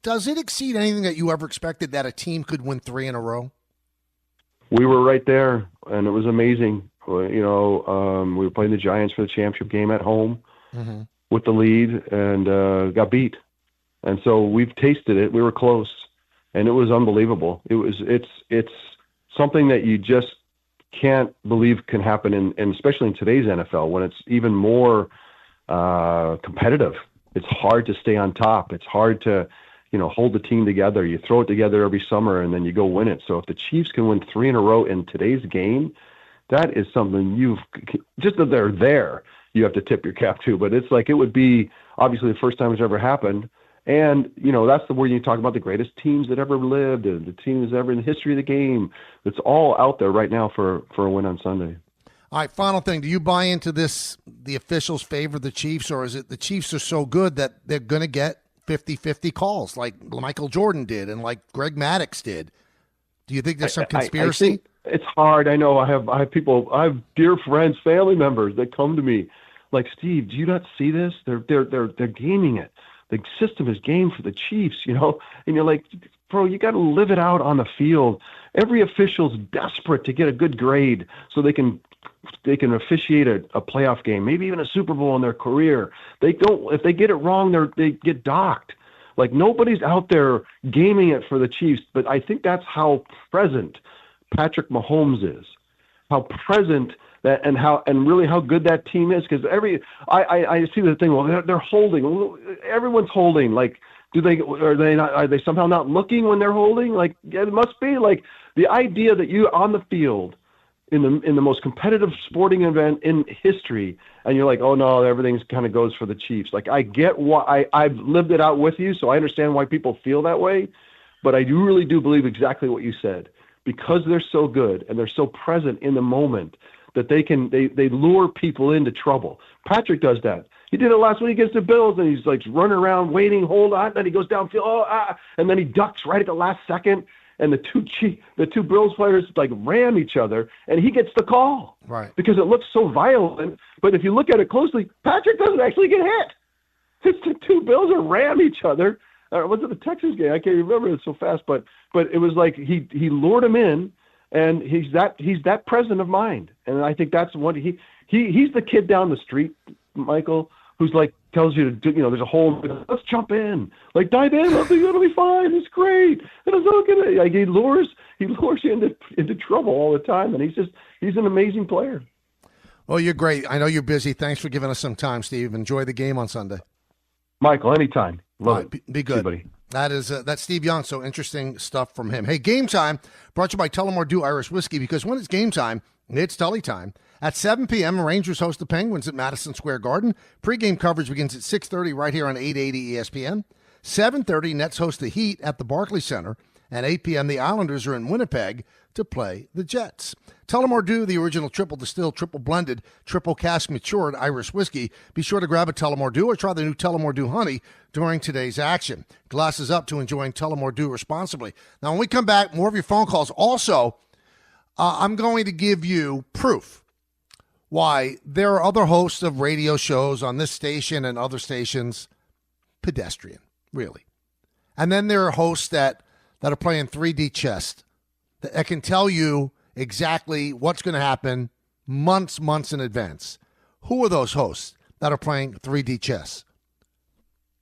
[SPEAKER 6] does it exceed anything that you ever expected that a team could win 3 in a row?
[SPEAKER 15] We were right there, and it was amazing. We were playing the Giants for the championship game at home with the lead and got beat. And so we've tasted it. We were close, and it was unbelievable. It's something that you just can't believe can happen, and especially in today's NFL when it's even more competitive. It's hard to stay on top. It's hard to hold the team together. You throw it together every summer, and then you go win it. So if the Chiefs can win 3 in a row in today's game, that is something just that they're there, you have to tip your cap to. But it's like it would be obviously the first time it's ever happened. And, that's where you talk about the greatest teams that ever lived and the teams ever in the history of the game. It's all out there right now for a win on Sunday.
[SPEAKER 6] All right, final thing. Do you buy into this, the officials favor the Chiefs, or is it the Chiefs are so good that they're going to get 50-50 calls like Michael Jordan did and like Greg Maddux did? Do you think there's some conspiracy?
[SPEAKER 15] I think it's hard. I know I have people, I have dear friends, family members that come to me like, Steve, do you not see this? They're gaming it. The system is game for the Chiefs, and you're like, bro, you got to live it out on the field. Every official's desperate to get a good grade so they can officiate a playoff game, maybe even a Super Bowl in their career. If they get it wrong, they get docked. Like, nobody's out there gaming it for the Chiefs, but I think that's how present Patrick Mahomes is, how present that, and really how good that team is. Because I see the thing, well, they're holding. Everyone's holding. Like, Are they somehow not looking when they're holding? Like, it must be like the idea that you on the field in the most competitive sporting event in history, and you're like, oh no, everything's kind of goes for the Chiefs. Like, I get why I've lived it out with you, so I understand why people feel that way. But I really do believe exactly what you said, because they're so good and they're so present in the moment that they lure people into trouble. Patrick does that. He did it last week against the Bills, and he's like running around, waiting, hold on, and then he goes downfield, and then he ducks right at the last second, and the two Bills players like ram each other, and he gets the call,
[SPEAKER 6] right?
[SPEAKER 15] Because it looks so violent. But if you look at it closely, Patrick doesn't actually get hit. It's the two Bills are ram each other. Was it the Texas game? I can't remember it so fast, but it was like he lured him in, and he's that present of mind, and I think that's what he's the kid down the street, Michael, who's like tells you to there's a hole, let's jump in, like dive in, it'll be fine, it's great, and it's all good. Like he lures you into trouble all the time, and he's an amazing player.
[SPEAKER 6] Well, you're great. I know you're busy. Thanks for giving us some time, Steve. Enjoy the game on Sunday.
[SPEAKER 15] Michael, anytime. Love
[SPEAKER 6] right,
[SPEAKER 15] it.
[SPEAKER 6] Be good.
[SPEAKER 15] Buddy.
[SPEAKER 6] That's Steve Young, so interesting stuff from him. Hey, Game Time, brought to you by Tullamore Dew Irish Whiskey, because when it's game time, it's Tully time. At 7 p.m., Rangers host the Penguins at Madison Square Garden. Pre-game coverage begins at 6:30 right here on 880 ESPN. 7:30, Nets host the Heat at the Barclays Center. And 8 p.m., the Islanders are in Winnipeg to play the Jets. Tullamore Dew, the original triple distilled, triple blended, triple cask matured Irish whiskey. Be sure to grab a Tullamore Dew or try the new Tullamore Dew Honey during today's action. Glasses up to enjoying Tullamore Dew responsibly. Now, when we come back, more of your phone calls. Also, I'm going to give you proof why there are other hosts of radio shows on this station and other stations pedestrian, really. And then there are hosts that are playing 3D chess that can tell you exactly what's going to happen months in advance. Who are those hosts that are playing 3D chess?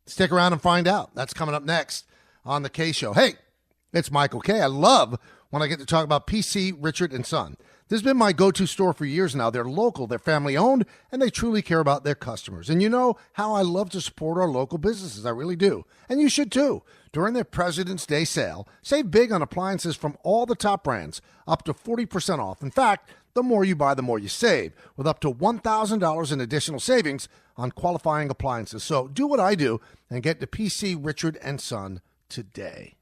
[SPEAKER 6] Stick around and find out. That's coming up next on the K Show. Hey, it's Michael K. I love when I get to talk about PC, Richard & Son. This has been my go-to store for years now. They're local, they're family-owned, and they truly care about their customers. And you know how I love to support our local businesses. I really do. And you should too. During their President's Day sale, save big on appliances from all the top brands, up to 40% off. In fact, the more you buy, the more you save, with up to $1,000 in additional savings on qualifying appliances. So do what I do and get to PC, Richard & Son today.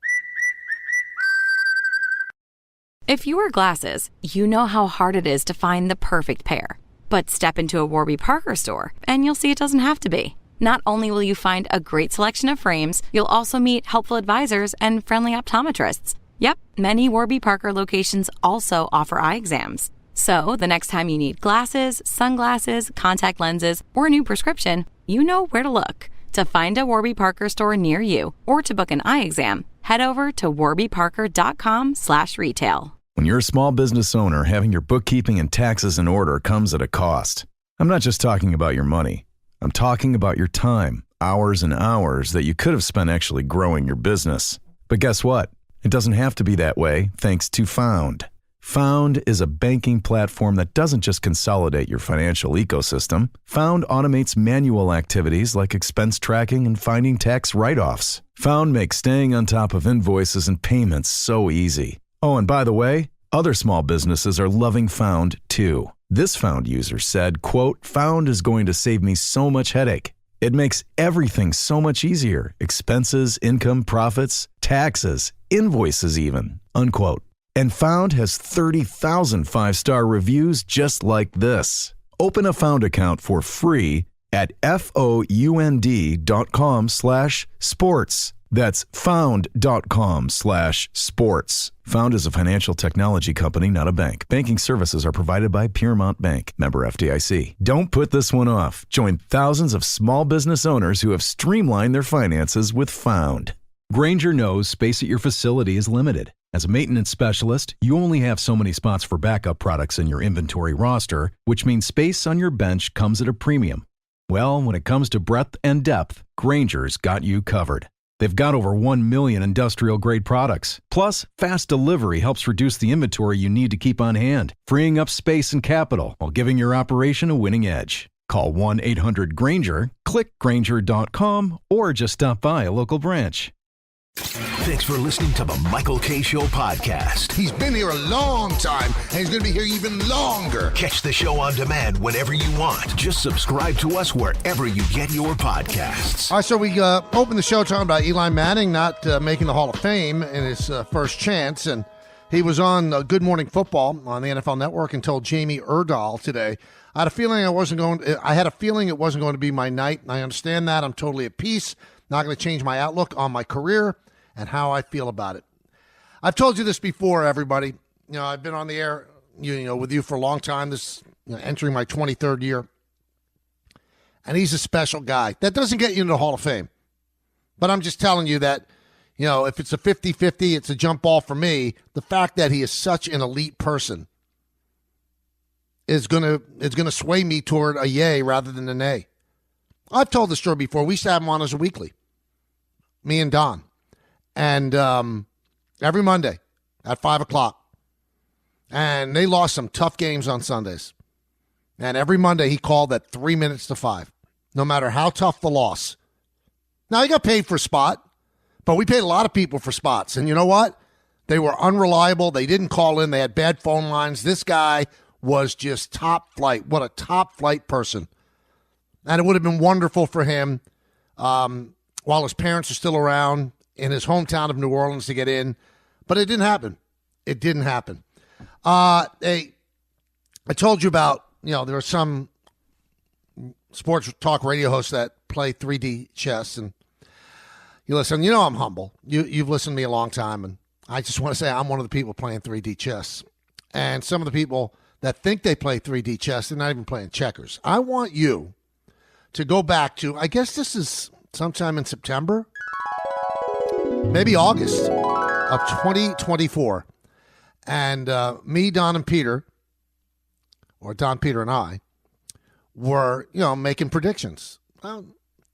[SPEAKER 16] If you wear glasses, you know how hard it is to find the perfect pair. But step into a Warby Parker store, and you'll see it doesn't have to be. Not only will you find a great selection of frames, you'll also meet helpful advisors and friendly optometrists. Yep, many Warby Parker locations also offer eye exams. So the next time you need glasses, sunglasses, contact lenses, or a new prescription, you know where to look. To find a Warby Parker store near you or to book an eye exam, head over to warbyparker.com/retail.
[SPEAKER 17] When you're a small business owner, having your bookkeeping and taxes in order comes at a cost. I'm not just talking about your money. I'm talking about your time, hours and hours that you could have spent actually growing your business. But guess what? It doesn't have to be that way thanks to Found. Found is a banking platform that doesn't just consolidate your financial ecosystem. Found automates manual activities like expense tracking and finding tax write-offs. Found makes staying on top of invoices and payments so easy. Oh, and by the way, other small businesses are loving Found too. This Found user said, quote, "Found is going to save me so much headache. It makes everything so much easier. Expenses, income, profits, taxes, invoices even," unquote. And Found has 30,000 five-star reviews just like this. Open a Found account for free at found.com/sports. That's found.com/sports. Found is a financial technology company, not a bank. Banking services are provided by Piermont Bank, member FDIC. Don't put this one off. Join thousands of small business owners who have streamlined their finances with Found.
[SPEAKER 18] Grainger knows space at your facility is limited. As a maintenance specialist, you only have so many spots for backup products in your inventory roster, which means space on your bench comes at a premium. Well, when it comes to breadth and depth, Grainger's got you covered. They've got over 1 million industrial-grade products. Plus, fast delivery helps reduce the inventory you need to keep on hand, freeing up space and capital while giving your operation a winning edge. Call 1-800-GRAINGER,
[SPEAKER 17] click Grainger.com or just stop by a local branch.
[SPEAKER 5] Thanks for listening to the Michael K. Show podcast.
[SPEAKER 6] He's been here a long time, and he's going to be here even longer.
[SPEAKER 5] Catch the show on demand whenever you want. Just subscribe to us wherever you get your podcasts.
[SPEAKER 6] All right, so we opened the show talking about Eli Manning not making the Hall of Fame in his first chance, and he was on Good Morning Football on the NFL Network and told Jamie Erdahl today, I had a feeling it wasn't going to be my night. I understand that. I'm totally at peace. Not going to change my outlook on my career and how I feel about it. I've told you this before, everybody. I've been on the air, with you for a long time. This, entering my 23rd year. And he's a special guy. That doesn't get you into the Hall of Fame. But I'm just telling you that, if it's a 50-50, it's a jump ball for me. The fact that he is such an elite person is gonna sway me toward a yay rather than a nay. I've told the story before. We used to have him on as a weekly. Me and Don. And every Monday at 5 o'clock. And they lost some tough games on Sundays. And every Monday he called at 3 minutes to 5, no matter how tough the loss. Now, he got paid for a spot, but we paid a lot of people for spots. And you know what? They were unreliable. They didn't call in. They had bad phone lines. This guy was just top flight. What a top flight person. And it would have been wonderful for him while his parents are still around in his hometown of New Orleans to get in. But it didn't happen. It didn't happen. I told you about, there are some sports talk radio hosts that play 3D chess. And you listen, I'm humble. You've listened to me a long time. And I just want to say I'm one of the people playing 3D chess. And some of the people that think they play 3D chess, they're not even playing checkers. I want you to go back to, I guess this is sometime in September, maybe August of 2024. And me, Don, and Peter, or Don, Peter, and I, were, making predictions.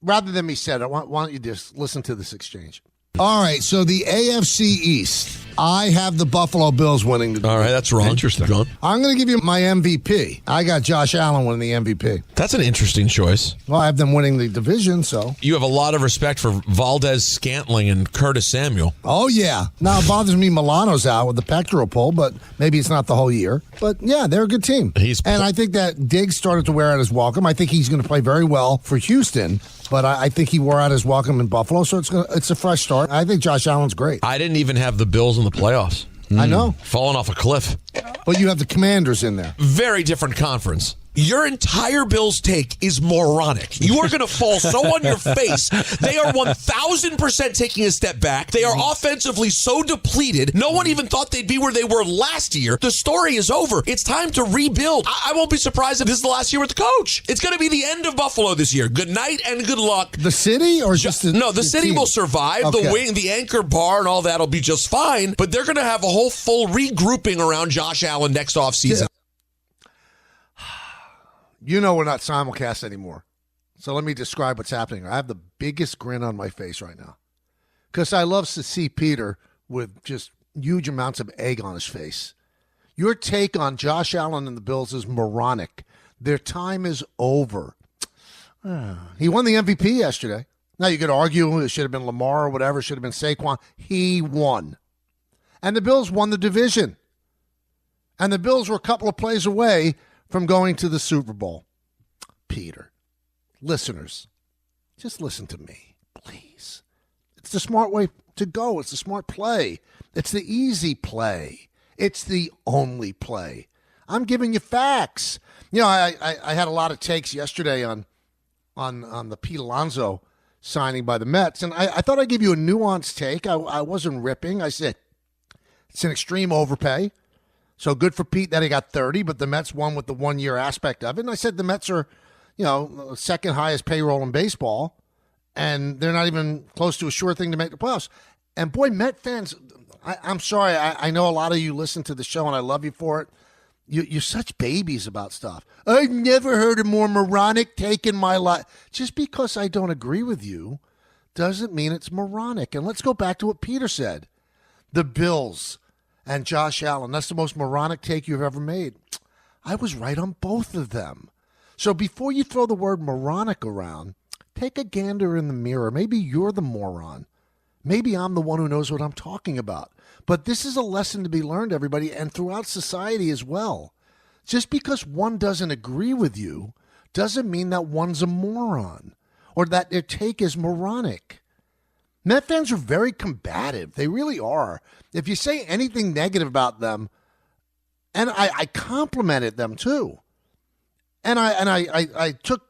[SPEAKER 6] Rather than me said it, why don't you just listen to this exchange? All right, so the AFC East, I have the Buffalo Bills winning the division.
[SPEAKER 19] All right, that's wrong.
[SPEAKER 20] Interesting.
[SPEAKER 19] John.
[SPEAKER 6] I'm going to give you my MVP. I got Josh Allen winning the MVP.
[SPEAKER 20] That's an interesting choice.
[SPEAKER 6] Well, I have them winning the division, so.
[SPEAKER 20] You have a lot of respect for Valdez Scantling and Curtis Samuel.
[SPEAKER 6] Oh, yeah. Now, it bothers me Milano's out with the pectoral pull, but maybe it's not the whole year. But, yeah, they're a good team. And I think that Diggs started to wear out his welcome. I think he's going to play very well for Houston. But I think he wore out his welcome in Buffalo, so it's a fresh start. I think Josh Allen's great.
[SPEAKER 20] I didn't even have the Bills in the playoffs.
[SPEAKER 6] I know.
[SPEAKER 20] Falling off a cliff.
[SPEAKER 6] But you have the Commanders in there.
[SPEAKER 20] Very different conference. Your entire Bills take is moronic. You are going to fall so on your face. They are 1,000% taking a step back. They are offensively so depleted. No one even thought they'd be where they were last year. The story is over. It's time to rebuild. I won't be surprised if this is the last year with the coach. It's going to be the end of Buffalo this year. Good night and good luck.
[SPEAKER 6] The city or just
[SPEAKER 20] the city
[SPEAKER 6] team?
[SPEAKER 20] Will survive.
[SPEAKER 6] Okay.
[SPEAKER 20] The wing, the anchor bar, and all that will be just fine. But they're going to have a whole full regrouping around Josh Allen next offseason.
[SPEAKER 6] Yeah. We're not simulcast anymore. So let me describe what's happening. I have the biggest grin on my face right now because I love to see Peter with just huge amounts of egg on his face. Your take on Josh Allen and the Bills is moronic. Their time is over. He won the MVP yesterday. Now, you could argue it should have been Lamar or whatever. It should have been Saquon. He won. And the Bills won the division. And the Bills were a couple of plays away from going to the Super Bowl. Peter, listeners, just listen to me, please. It's the smart way to go. It's the smart play. It's the easy play. It's the only play. I'm giving you facts. I had a lot of takes yesterday on the Pete Alonso signing by the Mets, and I thought I'd give you a nuanced take. I wasn't ripping. I said it's an extreme overpay. So good for Pete that he got 30, but the Mets won with the 1 year aspect of it. And I said the Mets are, second highest payroll in baseball, and they're not even close to a sure thing to make the playoffs. And boy, Met fans, I'm sorry, I know a lot of you listen to the show, and I love you for it. You're such babies about stuff. I've never heard a more moronic take in my life. Just because I don't agree with you doesn't mean it's moronic. And let's go back to what Peter said. The Bills and Josh Allen, that's the most moronic take you've ever made. I was right on both of them. So before you throw the word moronic around, take a gander in the mirror. Maybe you're the moron. Maybe I'm the one who knows what I'm talking about. But this is a lesson to be learned, everybody, and throughout society as well. Just because one doesn't agree with you doesn't mean that one's a moron or that their take is moronic. Met fans are very combative. They really are. If you say anything negative about them, and I complimented them too. And I took,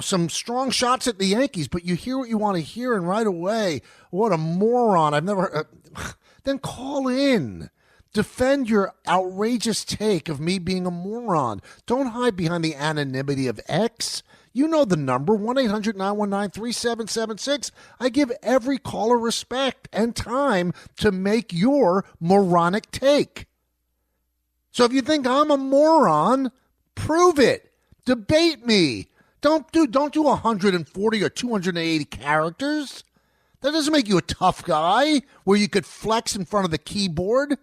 [SPEAKER 6] some strong shots at the Yankees, but you hear what you want to hear, and right away, what a moron. I've never then call in. Defend your outrageous take of me being a moron. Don't hide behind the anonymity of X. You know the number, 1-800-919-3776. I give every caller respect and time to make your moronic take. So if you think I'm a moron, prove it. Debate me. Don't do 140 or 280 characters. That doesn't make you a tough guy where you could flex in front of the keyboard.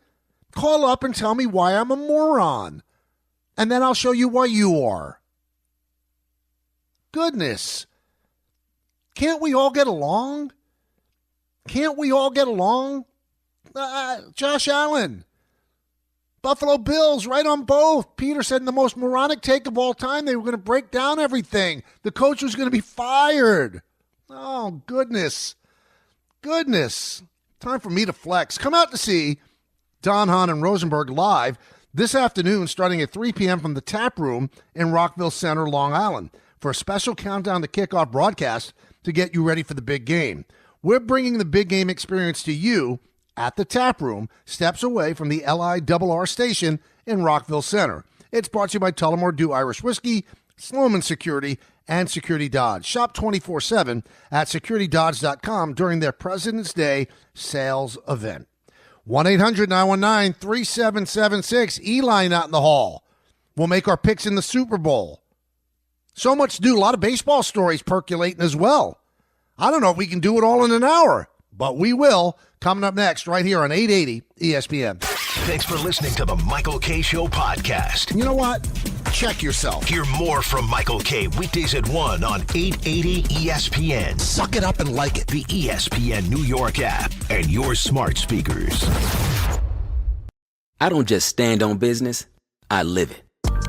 [SPEAKER 6] Call up and tell me why I'm a moron. And then I'll show you why you are. Goodness. Can't we all get along? Can't we all get along? Josh Allen. Buffalo Bills, right on both. Peter said in the most moronic take of all time, they were going to break down everything. The coach was going to be fired. Oh, goodness. Goodness. Time for me to flex. Come out to see Don Hahn and Rosenberg live this afternoon starting at 3 p.m. from the Tap Room in Rockville Center, Long Island, for a special countdown to kickoff broadcast to get you ready for the big game. We're bringing the big game experience to you at the Tap Room, steps away from the LIRR station in Rockville Center. It's brought to you by Tullamore Dew Irish Whiskey, Sloman Security, and Security Dodge. Shop 24/7 at securitydodge.com during their President's Day sales event. 1-800-919-3776. Eli not in the hall. We'll make our picks in the Super Bowl. So much to do. A lot of baseball stories percolating as well. I don't know if we can do it all in an hour, but we will. Coming up next right here on 880 ESPN.
[SPEAKER 5] Thanks for listening to the Michael K. Show podcast.
[SPEAKER 6] You know what? Check yourself.
[SPEAKER 5] Hear more from Michael K. weekdays at 1 on 880 ESPN.
[SPEAKER 6] Suck it up and like it.
[SPEAKER 5] The ESPN New York app and your smart speakers.
[SPEAKER 19] I don't just stand on business. I live it.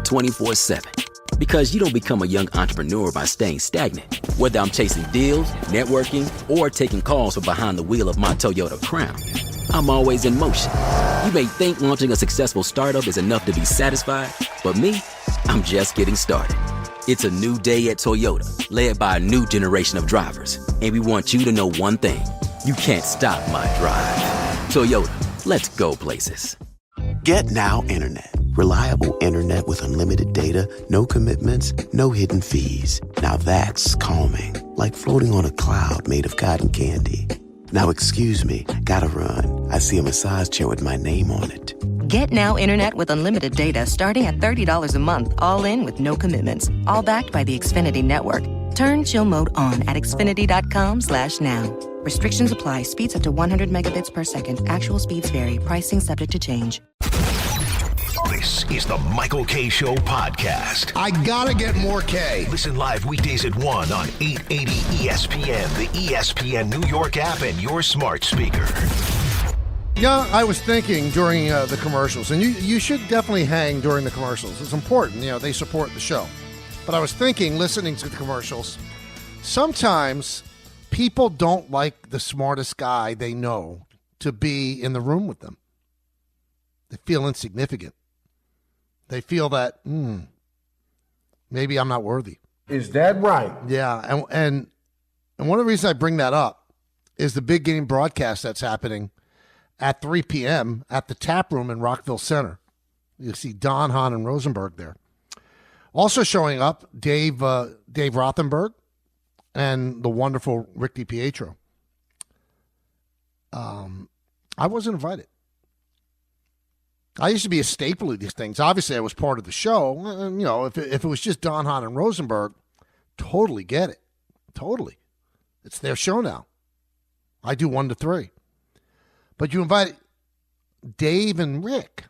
[SPEAKER 19] 24/7. Because you don't become a young entrepreneur by staying stagnant. Whether I'm chasing deals, networking, or taking calls from behind the wheel of my Toyota Crown, I'm always in motion. You may think launching a successful startup is enough to be satisfied, but me, I'm just getting started. It's a new day at Toyota, led by a new generation of drivers. And we want you to know one thing. You can't stop my drive. Toyota, let's go places.
[SPEAKER 21] Get Now Internet. Reliable internet with unlimited data, no commitments, no hidden fees. Now that's calming, like floating on a cloud made of cotton candy. Now excuse me, gotta run. I see a massage chair with my name on it.
[SPEAKER 22] Get Now Internet with unlimited data starting at $30 a month, all in with no commitments. All backed by the Xfinity Network. Turn chill mode on at xfinity.com/now. Restrictions apply. Speeds up to 100 megabits per second. Actual speeds vary. Pricing subject to change.
[SPEAKER 5] This is the Michael K. Show podcast.
[SPEAKER 6] I gotta get more K.
[SPEAKER 5] Listen live weekdays at 1 on 880 ESPN, the ESPN New York app, and your smart speaker.
[SPEAKER 6] Yeah, I was thinking during the commercials, and you should definitely hang during the commercials. It's important, they support the show. But I was thinking, listening to the commercials, sometimes people don't like the smartest guy they know to be in the room with them. They feel insignificant. They feel that, maybe I'm not worthy.
[SPEAKER 23] Is that right?
[SPEAKER 6] Yeah, and one of the reasons I bring that up is the big game broadcast that's happening at 3 p.m. at the Tap Room in Rockville Center. You'll see Don Hahn and Rosenberg there. Also showing up, Dave Rothenberg and the wonderful Rick DiPietro. I wasn't invited. I used to be a staple of these things. Obviously, I was part of the show. And, if it was just Don Hahn and Rosenberg, totally get it. Totally. It's their show now. I do 1 to 3. But you invite Dave and Rick.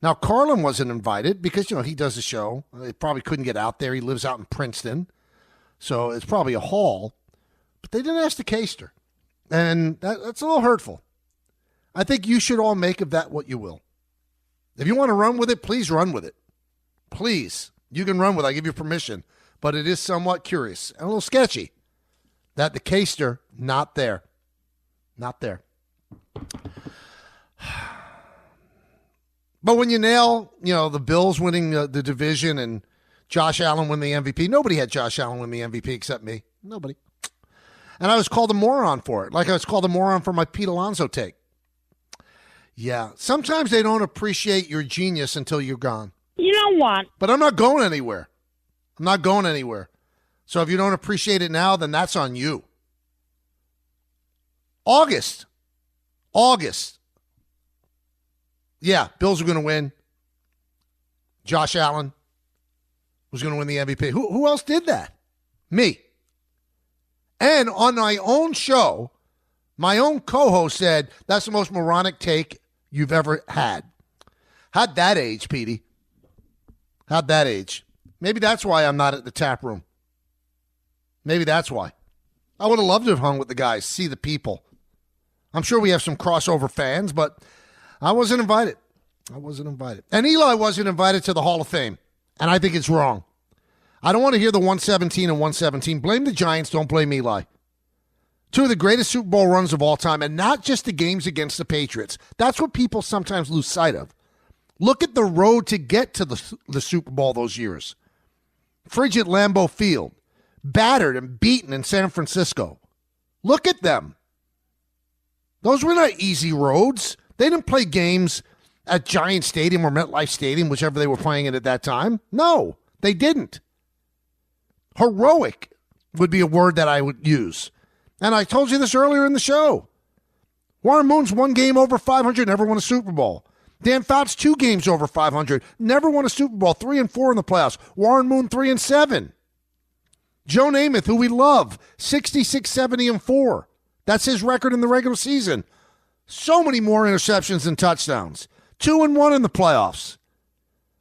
[SPEAKER 6] Now, Carlin wasn't invited because, he does a show. He probably couldn't get out there. He lives out in Princeton. So it's probably a haul. But they didn't ask the Caster. And that's a little hurtful. I think you should all make of that what you will. If you want to run with it, please run with it. Please. You can run with it. I give you permission. But it is somewhat curious and a little sketchy that the Caster, not there. Not there. But when you nail, the Bills winning the division and Josh Allen win the MVP, nobody had Josh Allen win the MVP except me. Nobody. And I was called a moron for it, like I was called a moron for my Pete Alonso take. Yeah, sometimes they don't appreciate your genius until you're gone.
[SPEAKER 2] You know what?
[SPEAKER 6] But I'm not going anywhere. I'm not going anywhere. So if you don't appreciate it now, then that's on you. August. Yeah, Bills are going to win. Josh Allen was going to win the MVP. Who else did that? Me. And on my own show, my own co-host said, that's the most moronic take you've ever had. How'd that age, Petey? How'd that age? Maybe that's why I'm not at the tap room. Maybe that's why. I would have loved to have hung with the guys, see the people. I'm sure we have some crossover fans, but I wasn't invited. And Eli wasn't invited to the Hall of Fame, and I think it's wrong. I don't want to hear the 117 and 117. Blame the Giants, don't blame Eli. Two of the greatest Super Bowl runs of all time, and not just the games against the Patriots. That's what people sometimes lose sight of. Look at the road to get to the Super Bowl those years. Frigid Lambeau Field, battered and beaten in San Francisco. Look at them. Those were not easy roads. They didn't play games at Giant Stadium or MetLife Stadium, whichever they were playing in at that time. No, they didn't. Heroic would be a word that I would use. And I told you this earlier in the show. Warren Moon's one game over 500, never won a Super Bowl. Dan Fouts, 2 games over 500, never won a Super Bowl, 3-4 in the playoffs. Warren Moon, 3-7. Joe Namath, who we love, 66, 70, and 4. That's his record in the regular season. So many more interceptions than touchdowns. 2-1 in the playoffs.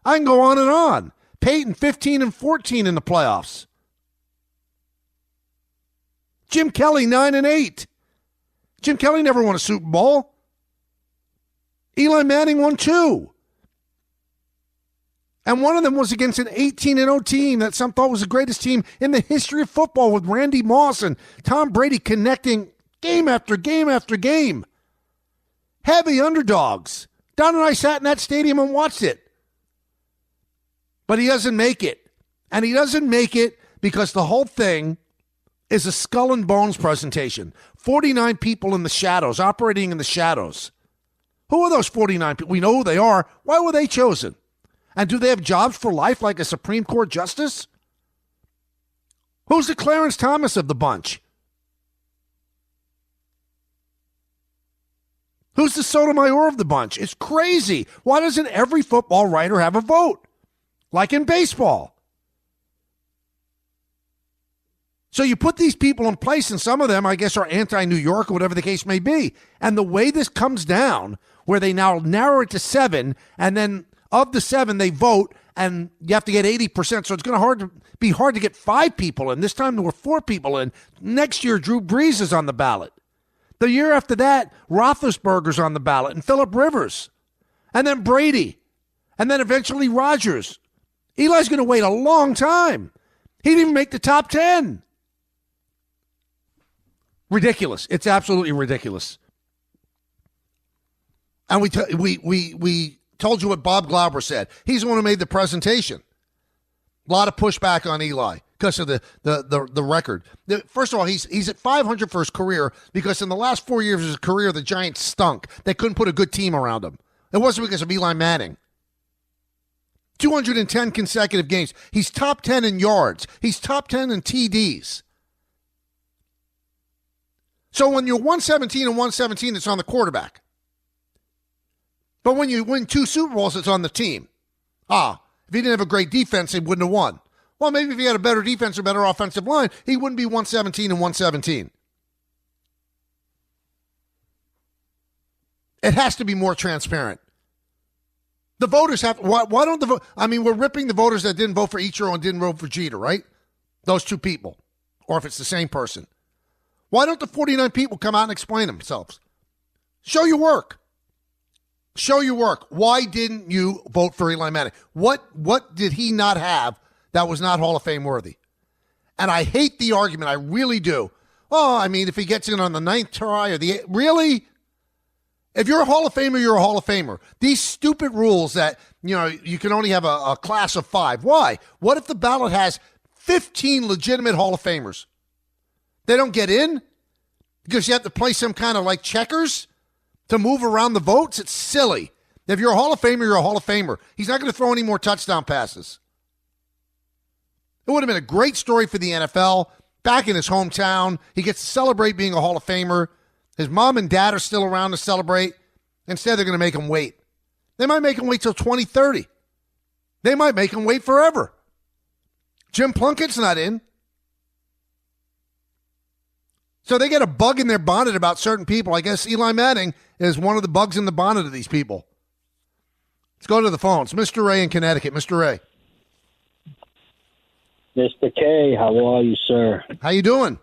[SPEAKER 6] I can go on and on. Peyton, 15-14 in the playoffs. Jim Kelly, 9-8. Jim Kelly never won a Super Bowl. Eli Manning won 2. And one of them was against an 18-0 team that some thought was the greatest team in the history of football, with Randy Moss and Tom Brady connecting game after game after game. Heavy underdogs. Don and I sat in that stadium and watched it. But he doesn't make it. And he doesn't make it because the whole thing is a skull and bones presentation. 49 people in the shadows, operating in the shadows. Who are those 49 people? We know who they are. Why were they chosen? And do they have jobs for life like a Supreme Court justice? Who's the Clarence Thomas of the bunch? Who's the Sotomayor of the bunch? It's crazy. Why doesn't every football writer have a vote? Like in baseball. So you put these people in place, and some of them, I guess, are anti-New York or whatever the case may be. And the way this comes down, where they now narrow it to 7, and then of the 7, they vote, and you have to get 80%. So it's going to be hard to get 5 people in. This time there were 4 people in. Next year, Drew Brees is on the ballot. The year after that, Roethlisberger's on the ballot, and Phillip Rivers. And then Brady. And then eventually Rodgers. Eli's going to wait a long time. He didn't even make the top 10. Ridiculous. It's absolutely ridiculous. And we told you what Bob Gleyber said. He's the one who made the presentation. A lot of pushback on Eli because of the record. First of all, he's at 500 for his career because in the last 4 years of his career, the Giants stunk. They couldn't put a good team around him. It wasn't because of Eli Manning. 210 consecutive games. He's top 10 in yards. He's top 10 in TDs. So when you're 117 and 117, it's on the quarterback. But when you win 2 Super Bowls, it's on the team. If he didn't have a great defense, he wouldn't have won. Well, maybe if he had a better defense or better offensive line, he wouldn't be 117 and 117. It has to be more transparent. The voters have, why don't the vote? I mean, we're ripping the voters that didn't vote for Ichiro and didn't vote for Jeter, right? Those 2 people. or if it's the same person. Why don't the 49 people come out and explain themselves? Show your work. Show your work. Why didn't you vote for Eli Manning? What did he not have that was not Hall of Fame worthy? And I hate the argument. I really do. Oh, I mean, if he gets in on the 9th try or the 8th, really? If you're a Hall of Famer, you're a Hall of Famer. These stupid rules that, you can only have a class of 5. Why? What if the ballot has 15 legitimate Hall of Famers? They don't get in because you have to play some kind of like checkers to move around the votes? It's silly. If you're a Hall of Famer, you're a Hall of Famer. He's not going to throw any more touchdown passes. It would have been a great story for the NFL. Back in his hometown, he gets to celebrate being a Hall of Famer. His mom and dad are still around to celebrate. Instead, they're going to make him wait. They might make him wait till 2030. They might make him wait forever. Jim Plunkett's not in. So they get a bug in their bonnet about certain people. I guess Eli Manning is one of the bugs in the bonnet of these people. Let's go to the phones. Mr. Ray in Connecticut. Mr. Ray.
[SPEAKER 2] Mr. K, how are you, sir?
[SPEAKER 6] How you doing?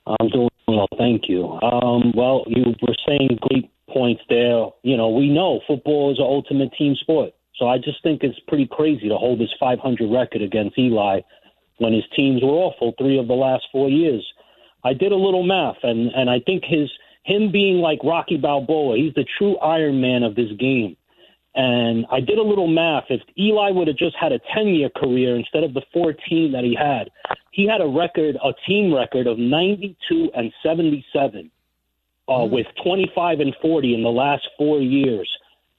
[SPEAKER 2] I'm doing well, thank you. Well, you were saying great points there. We know football is an ultimate team sport. So I just think it's pretty crazy to hold his 500 record against Eli when his teams were awful 3 of the last 4 years. I did a little math, and I think him being like Rocky Balboa, he's the true Iron Man of this game. And I did a little math. If Eli would have just had a 10-year career instead of the 14 that he had a team record of 92-77 with 25-40 in the last 4 years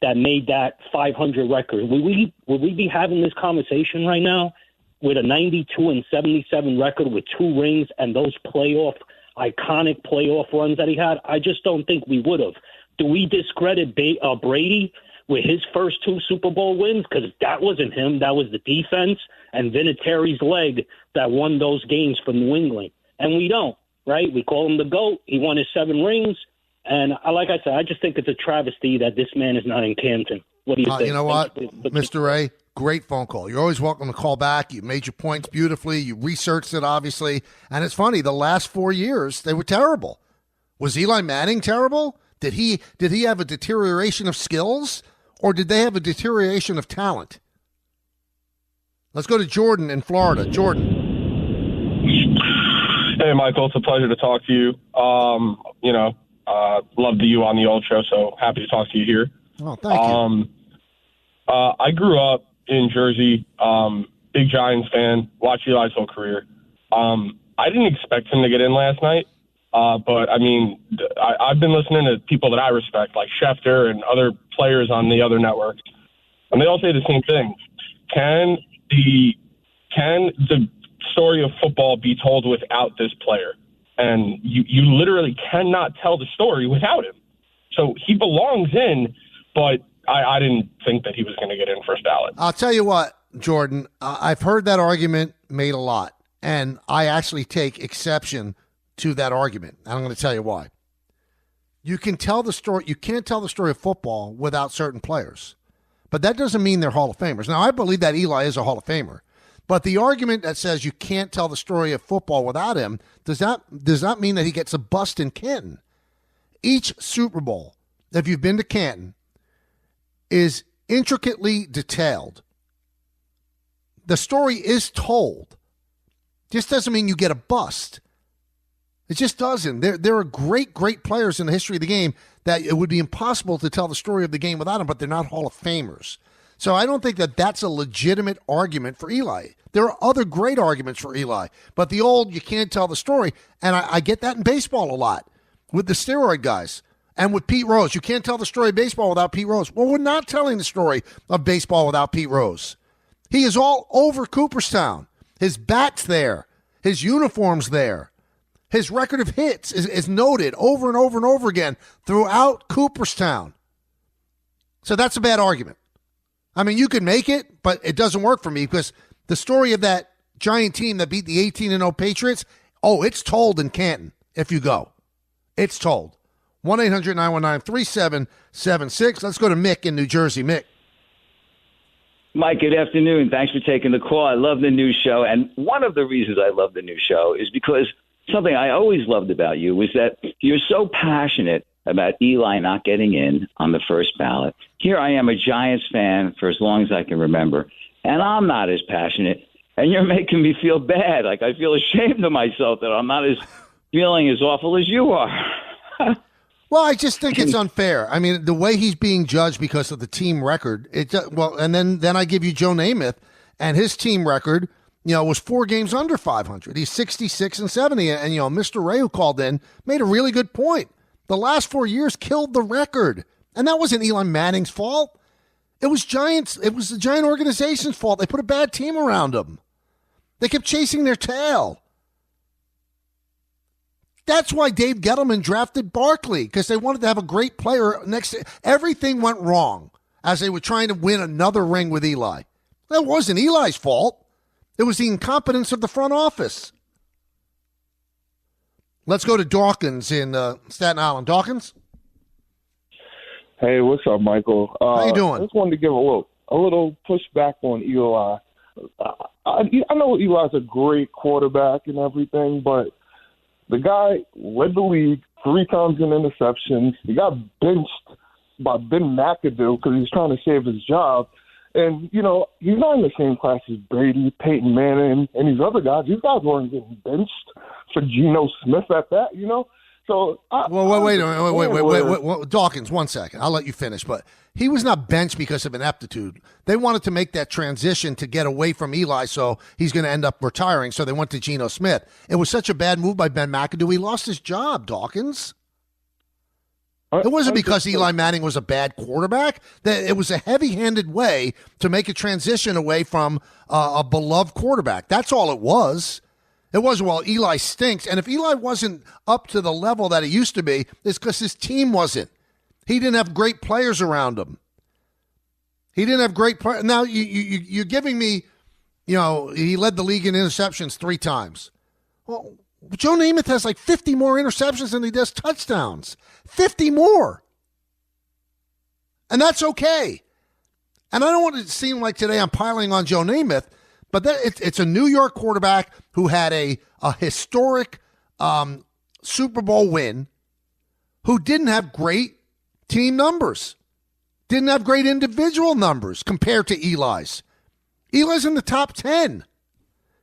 [SPEAKER 2] that made that 500 record. Would we be having this conversation right now with a 92-77 record with 2 rings and those iconic playoff runs that he had? I just don't think we would have. Do we discredit Brady with his first 2 Super Bowl wins? Because that wasn't him. That was the defense and Vinatieri's leg that won those games for New England. And we don't, right? We call him the GOAT. He won his 7 rings. And like I said, I just think it's a travesty that this man is not in Canton. What do you think?
[SPEAKER 6] You know what, Mr. Ray? Great phone call. You're always welcome to call back. You made your points beautifully. You researched it, obviously. And it's funny, the last 4 years, they were terrible. Was Eli Manning terrible? Did he have a deterioration of skills? Or did they have a deterioration of talent? Let's go to Jordan in Florida. Jordan.
[SPEAKER 3] Hey, Michael. It's a pleasure to talk to you. Loved you on the old show, so happy to talk to you here.
[SPEAKER 6] Oh, thank you.
[SPEAKER 3] I grew up in Jersey, big Giants fan, watched Eli's whole career. I didn't expect him to get in last night, but, I've been listening to people that I respect, like Schefter and other players on the other networks, and they all say the same thing. Can the story of football be told without this player? And you literally cannot tell the story without him. So he belongs in, but I didn't think that he was going to get in first ballot.
[SPEAKER 6] I'll tell you what, Jordan, I've heard that argument made a lot, and I actually take exception to that argument. And I'm going to tell you why. You can tell the story. You can't tell the story of football without certain players, but that doesn't mean they're Hall of Famers. Now, I believe that Eli is a Hall of Famer, but the argument that says you can't tell the story of football without him does not mean that he gets a bust in Canton. Each Super Bowl, if you've been to Canton, is intricately detailed. The story is told. Just doesn't mean you get a bust. It just doesn't. There are great players in the history of the game that it would be impossible to tell the story of the game without them, but they're not Hall of Famers. So I don't think that that's a legitimate argument for Eli. There are other great arguments for Eli, but the old, you can't tell the story, and I get that in baseball a lot with the steroid guys and with Pete Rose. You can't tell the story of baseball without Pete Rose. Well, we're not telling the story of baseball without Pete Rose. He is all over Cooperstown. His bat's there. His uniform's there. His record of hits is noted over and over and over again throughout Cooperstown. So that's a bad argument. I mean, you could make it, but it doesn't work for me because the story of that Giant team that beat the 18-0 Patriots, it's told in Canton if you go. It's told. 1-800-919-3776. Let's go to Mick in New Jersey. Mick.
[SPEAKER 4] Mike, good afternoon. Thanks for taking the call. I love the new show. And one of the reasons I love the new show is because something I always loved about you was that you're so passionate about Eli not getting in on the first ballot. Here I am, a Giants fan for as long as I can remember, and I'm not as passionate. And you're making me feel bad. Like I feel ashamed of myself that I'm not as feeling as awful as you are.
[SPEAKER 6] Well, I just think it's unfair. I mean, the way he's being judged because of the team record. And then I give you Joe Namath, and his team record, was 4 games under 500. He's 66-70, and Mr. Ray, who called in, made a really good point. The last 4 years killed the record, and that wasn't Eli Manning's fault. It was Giants. It was the Giant organization's fault. They put a bad team around him. They kept chasing their tail. That's why Dave Gettleman drafted Barkley, because they wanted to have a great player next to. Everything went wrong as they were trying to win another ring with Eli. That wasn't Eli's fault. It was the incompetence of the front office. Let's go to Dawkins in Staten Island. Dawkins?
[SPEAKER 7] Hey, what's up, Michael?
[SPEAKER 6] How you doing?
[SPEAKER 7] I just wanted to give a little pushback on Eli. I know Eli's a great quarterback and everything, but the guy led the league 3 times in interceptions. He got benched by Ben McAdoo because he was trying to save his job. And, he's not in the same class as Brady, Peyton Manning, and these other guys. These guys weren't getting benched for Geno Smith at that, So,
[SPEAKER 6] wait, Dawkins, 1 second. I'll let you finish. But he was not benched because of ineptitude. They wanted to make that transition to get away from Eli, so he's going to end up retiring. So they went to Geno Smith. It was such a bad move by Ben McAdoo. He lost his job, Dawkins. It wasn't because Eli Manning was a bad quarterback. It was a heavy-handed way to make a transition away from a beloved quarterback. That's all it was. It wasn't, well, Eli stinks. And if Eli wasn't up to the level that he used to be, it's because his team wasn't. He didn't have great players around him. He didn't have great players. Now, you're giving me, he led the league in interceptions 3 times. Well, Joe Namath has like 50 more interceptions than he does touchdowns. 50 more. And that's okay. And I don't want it to seem like today I'm piling on Joe Namath, but it's a New York quarterback who had a historic Super Bowl win, who didn't have great team numbers, didn't have great individual numbers compared to Eli's. Eli's in the top 10.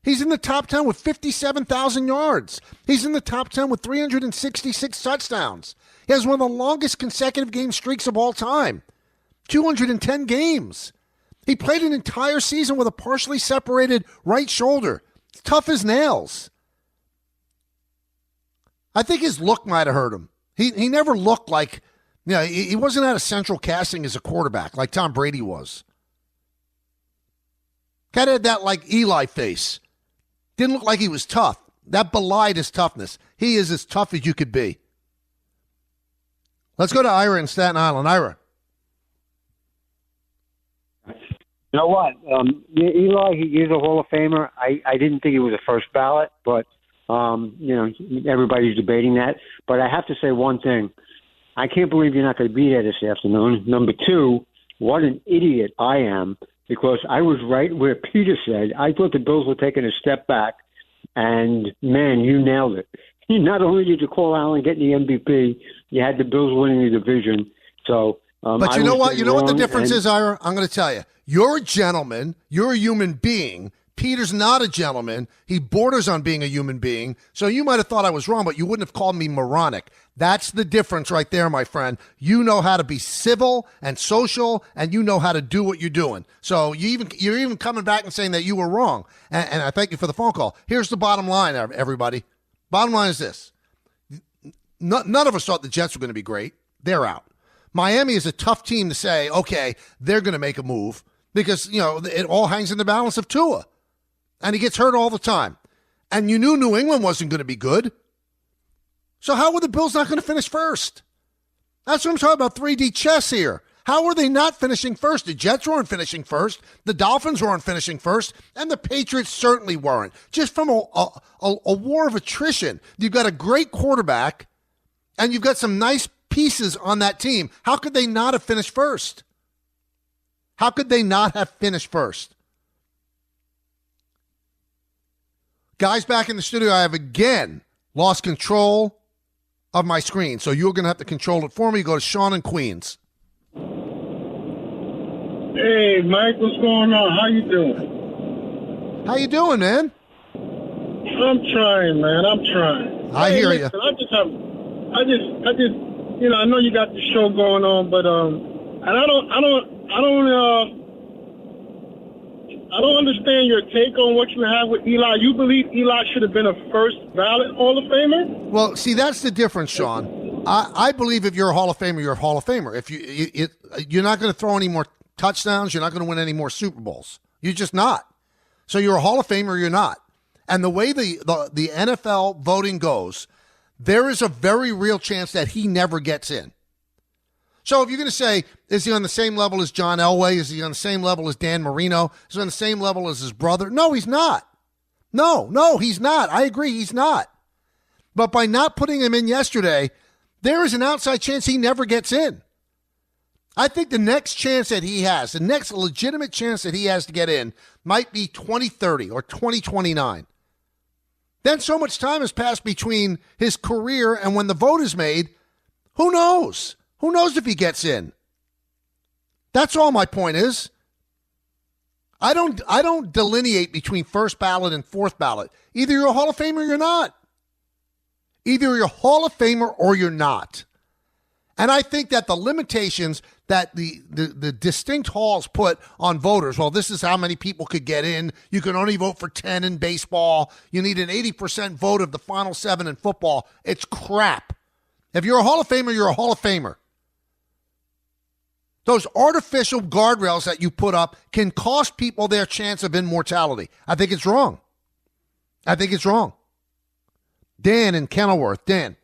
[SPEAKER 6] He's in the top 10 with 57,000 yards. He's in the top 10 with 366 touchdowns. He has one of the longest consecutive game streaks of all time, 210 games. He played an entire season with a partially separated right shoulder. It's tough as nails. I think his look might have hurt him. He never looked like, he wasn't at a central casting as a quarterback like Tom Brady was. Kind of had that like Eli face. Didn't look like he was tough. That belied his toughness. He is as tough as you could be. Let's go to Ira in Staten Island. Ira.
[SPEAKER 23] You know what? Eli, he's a Hall of Famer. I didn't think he was a first ballot, but, everybody's debating that. But I have to say one thing. I can't believe you're not going to be there this afternoon. Number 2, what an idiot I am, because I was right where Peter said. I thought the Bills were taking a step back, and, man, you nailed it. Not only did you call Allen getting the MVP, you had the Bills winning the division. So,
[SPEAKER 6] but you know what? You know what the difference is, Ira? I'm going to tell you. You're a gentleman. You're a human being. Peter's not a gentleman. He borders on being a human being. So you might have thought I was wrong, but you wouldn't have called me moronic. That's the difference right there, my friend. You know how to be civil and social, and you know how to do what you're doing. So you're even coming back and saying that you were wrong. And I thank you for the phone call. Here's the bottom line, everybody. Bottom line is this. None of us thought the Jets were going to be great. They're out. Miami is a tough team to say, okay, they're going to make a move because, it all hangs in the balance of Tua. And he gets hurt all the time. And you knew New England wasn't going to be good. So how were the Bills not going to finish first? That's what I'm talking about, 3D chess here. How were they not finishing first? The Jets weren't finishing first. The Dolphins weren't finishing first. And the Patriots certainly weren't. Just from a war of attrition. You've got a great quarterback, and you've got some nice pieces on that team. How could they not have finished first? How could they not have finished first? Guys, back in the studio, I have again lost control of my screen. So you're going to have to control it for me. Go to Sean in Queens.
[SPEAKER 8] Hey, Mike, what's going on? How you doing?
[SPEAKER 6] How you doing, man?
[SPEAKER 8] I'm trying, man. I'm trying.
[SPEAKER 6] I hear you.
[SPEAKER 8] I just, you know, I know you got the show going on, but and I don't understand your take on what you have with Eli. You believe Eli should have been a first ballot Hall of Famer?
[SPEAKER 6] Well, see, that's the difference, Sean. I believe if you're a Hall of Famer, you're a Hall of Famer. If you're not going to throw any more touchdowns, you're not going to win any more Super Bowls. You're just not. So you're a Hall of Famer or you're not. And the way the NFL voting goes, there is a very real chance that he never gets in. So if you're going to say, is he on the same level as John Elway? Is he on the same level as Dan Marino? Is he on the same level as his brother? No, he's not. No, he's not. I agree, he's not. But by not putting him in yesterday, there is an outside chance he never gets in. I think the next chance that he has, the next legitimate chance that he has to get in might be 2030 or 2029. Then so much time has passed between his career and when the vote is made, who knows? Who knows if he gets in? That's all my point is. I don't delineate between first ballot and fourth ballot. Either you're a Hall of Famer or you're not. Either you're a Hall of Famer or you're not. And I think that the limitations that the distinct halls put on voters, well, this is how many people could get in. You can only vote for 10 in baseball. You need an 80% vote of the final 7 in football. It's crap. If you're a Hall of Famer, you're a Hall of Famer. Those artificial guardrails that you put up can cost people their chance of immortality. I think it's wrong. Dan in Kenilworth. Dan.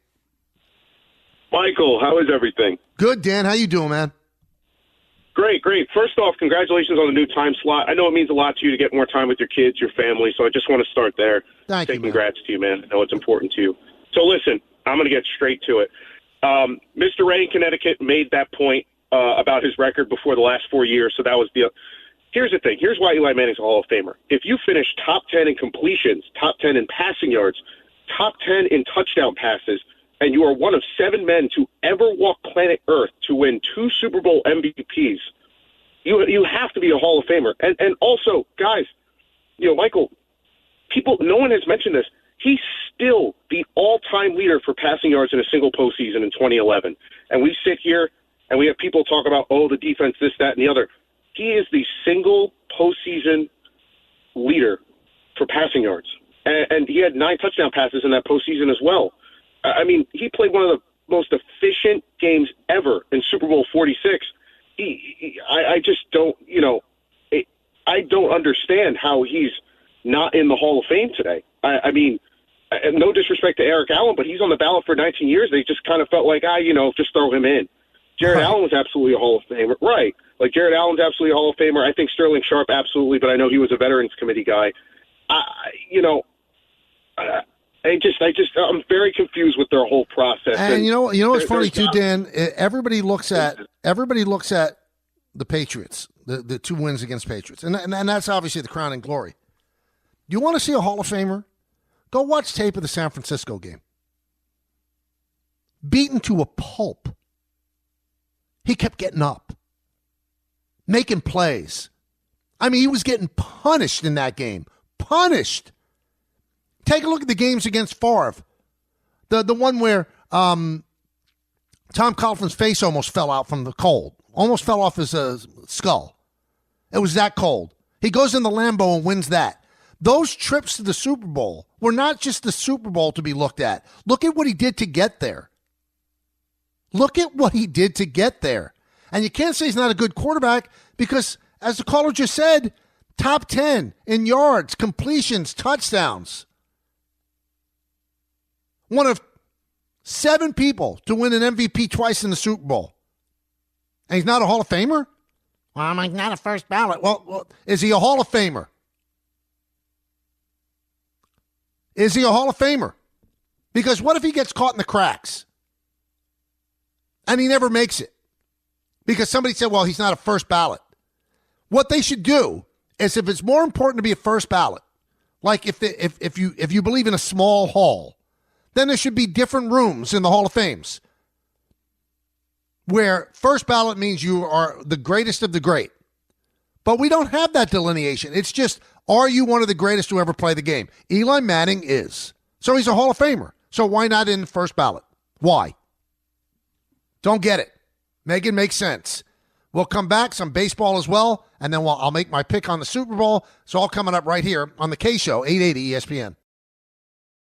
[SPEAKER 9] Michael, how is everything?
[SPEAKER 6] Good, Dan. How you doing, man?
[SPEAKER 9] Great. First off, congratulations on the new time slot. I know it means a lot to you to get more time with your kids, your family, so I just want to start there.
[SPEAKER 6] Thank you, man.
[SPEAKER 9] Congrats to you, man. I know it's important to you. So listen, I'm going to get straight to it. Mr. Ray in Connecticut made that point about his record before the last 4 years, so that was the Here's the thing. Here's why Eli Manning's a Hall of Famer. If you finish top 10 in completions, top 10 in passing yards, top 10 in touchdown passes, and you are one of 7 men to ever walk planet Earth to win 2 Super Bowl MVPs, you have to be a Hall of Famer. And also, guys, Michael, no one has mentioned this. He's still the all-time leader for passing yards in a single postseason in 2011. And we sit here and we have people talk about, the defense, this, that, and the other. He is the single postseason leader for passing yards. And he had 9 touchdown passes in that postseason as well. I mean, he played one of the most efficient games ever in Super Bowl 46. I just don't, I don't understand how he's not in the Hall of Fame today. I mean, no disrespect to Eric Allen, but he's on the ballot for 19 years. They just kind of felt like, just throw him in. Jared Allen was absolutely a Hall of Famer. Right. Like, Jared Allen's absolutely a Hall of Famer. I think Sterling Sharp, absolutely, but I know he was a Veterans Committee guy. I'm very confused with their whole process.
[SPEAKER 6] And you know what's funny too, Dan? Everybody looks at the Patriots, the 2 wins against Patriots, and that's obviously the crown and glory. You want to see a Hall of Famer? Go watch tape of the San Francisco game. Beaten to a pulp. He kept getting up, making plays. I mean, he was getting punished in that game. Punished. Take a look at the games against Favre. The one where Tom Coughlin's face almost fell out from the cold. Almost fell off his skull. It was that cold. He goes in the Lambeau and wins that. Those trips to the Super Bowl were not just the Super Bowl to be looked at. Look at what he did to get there. Look at what he did to get there. And you can't say he's not a good quarterback because, as the caller just said, top 10 in yards, completions, touchdowns. One of 7 people to win an MVP twice in the Super Bowl. And he's not a Hall of Famer? Well, I'm like, not a first ballot. Well, is he a Hall of Famer? Is he a Hall of Famer? Because what if he gets caught in the cracks? And he never makes it. Because somebody said, well, he's not a first ballot. What they should do is, if it's more important to be a first ballot, like if you believe in a small hall, then there should be different rooms in the Hall of Fames where first ballot means you are the greatest of the great. But we don't have that delineation. It's just, are you one of the greatest to ever play the game? Eli Manning is. So he's a Hall of Famer. So why not in the first ballot? Why? Don't get it. Make it make sense. We'll come back, some baseball as well, and then I'll make my pick on the Super Bowl. It's all coming up right here on the K Show, 880 ESPN.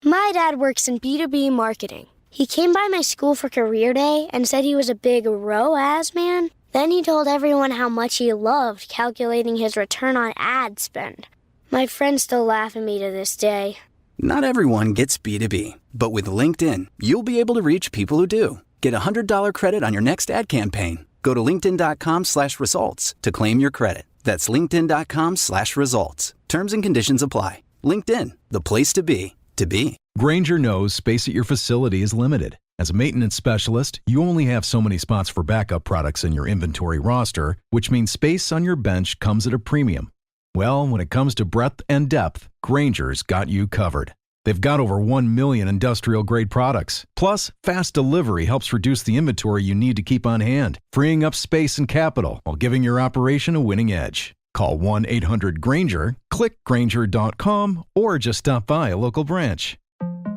[SPEAKER 1] My dad works in B2B marketing. He came by my school for career day and said he was a big ROAS man. Then he told everyone how much he loved calculating his return on ad spend. My friends still laugh at me to this day.
[SPEAKER 14] Not everyone gets B2B, but with LinkedIn, you'll be able to reach people who do. Get a $100 credit on your next ad campaign. Go to linkedin.com/results to claim your credit. That's linkedin.com/results. Terms and conditions apply. LinkedIn, the place to be, to be.
[SPEAKER 18] Grainger knows space at your facility is limited. As a maintenance specialist, you only have so many spots for backup products in your inventory roster, which means space on your bench comes at a premium. Well, when it comes to breadth and depth, Grainger's got you covered. They've got over 1 million industrial-grade products. Plus, fast delivery helps reduce the inventory you need to keep on hand, freeing up space and capital while giving your operation a winning edge. Call 1-800-GRAINGER, click Grainger.com, or just stop by a local branch.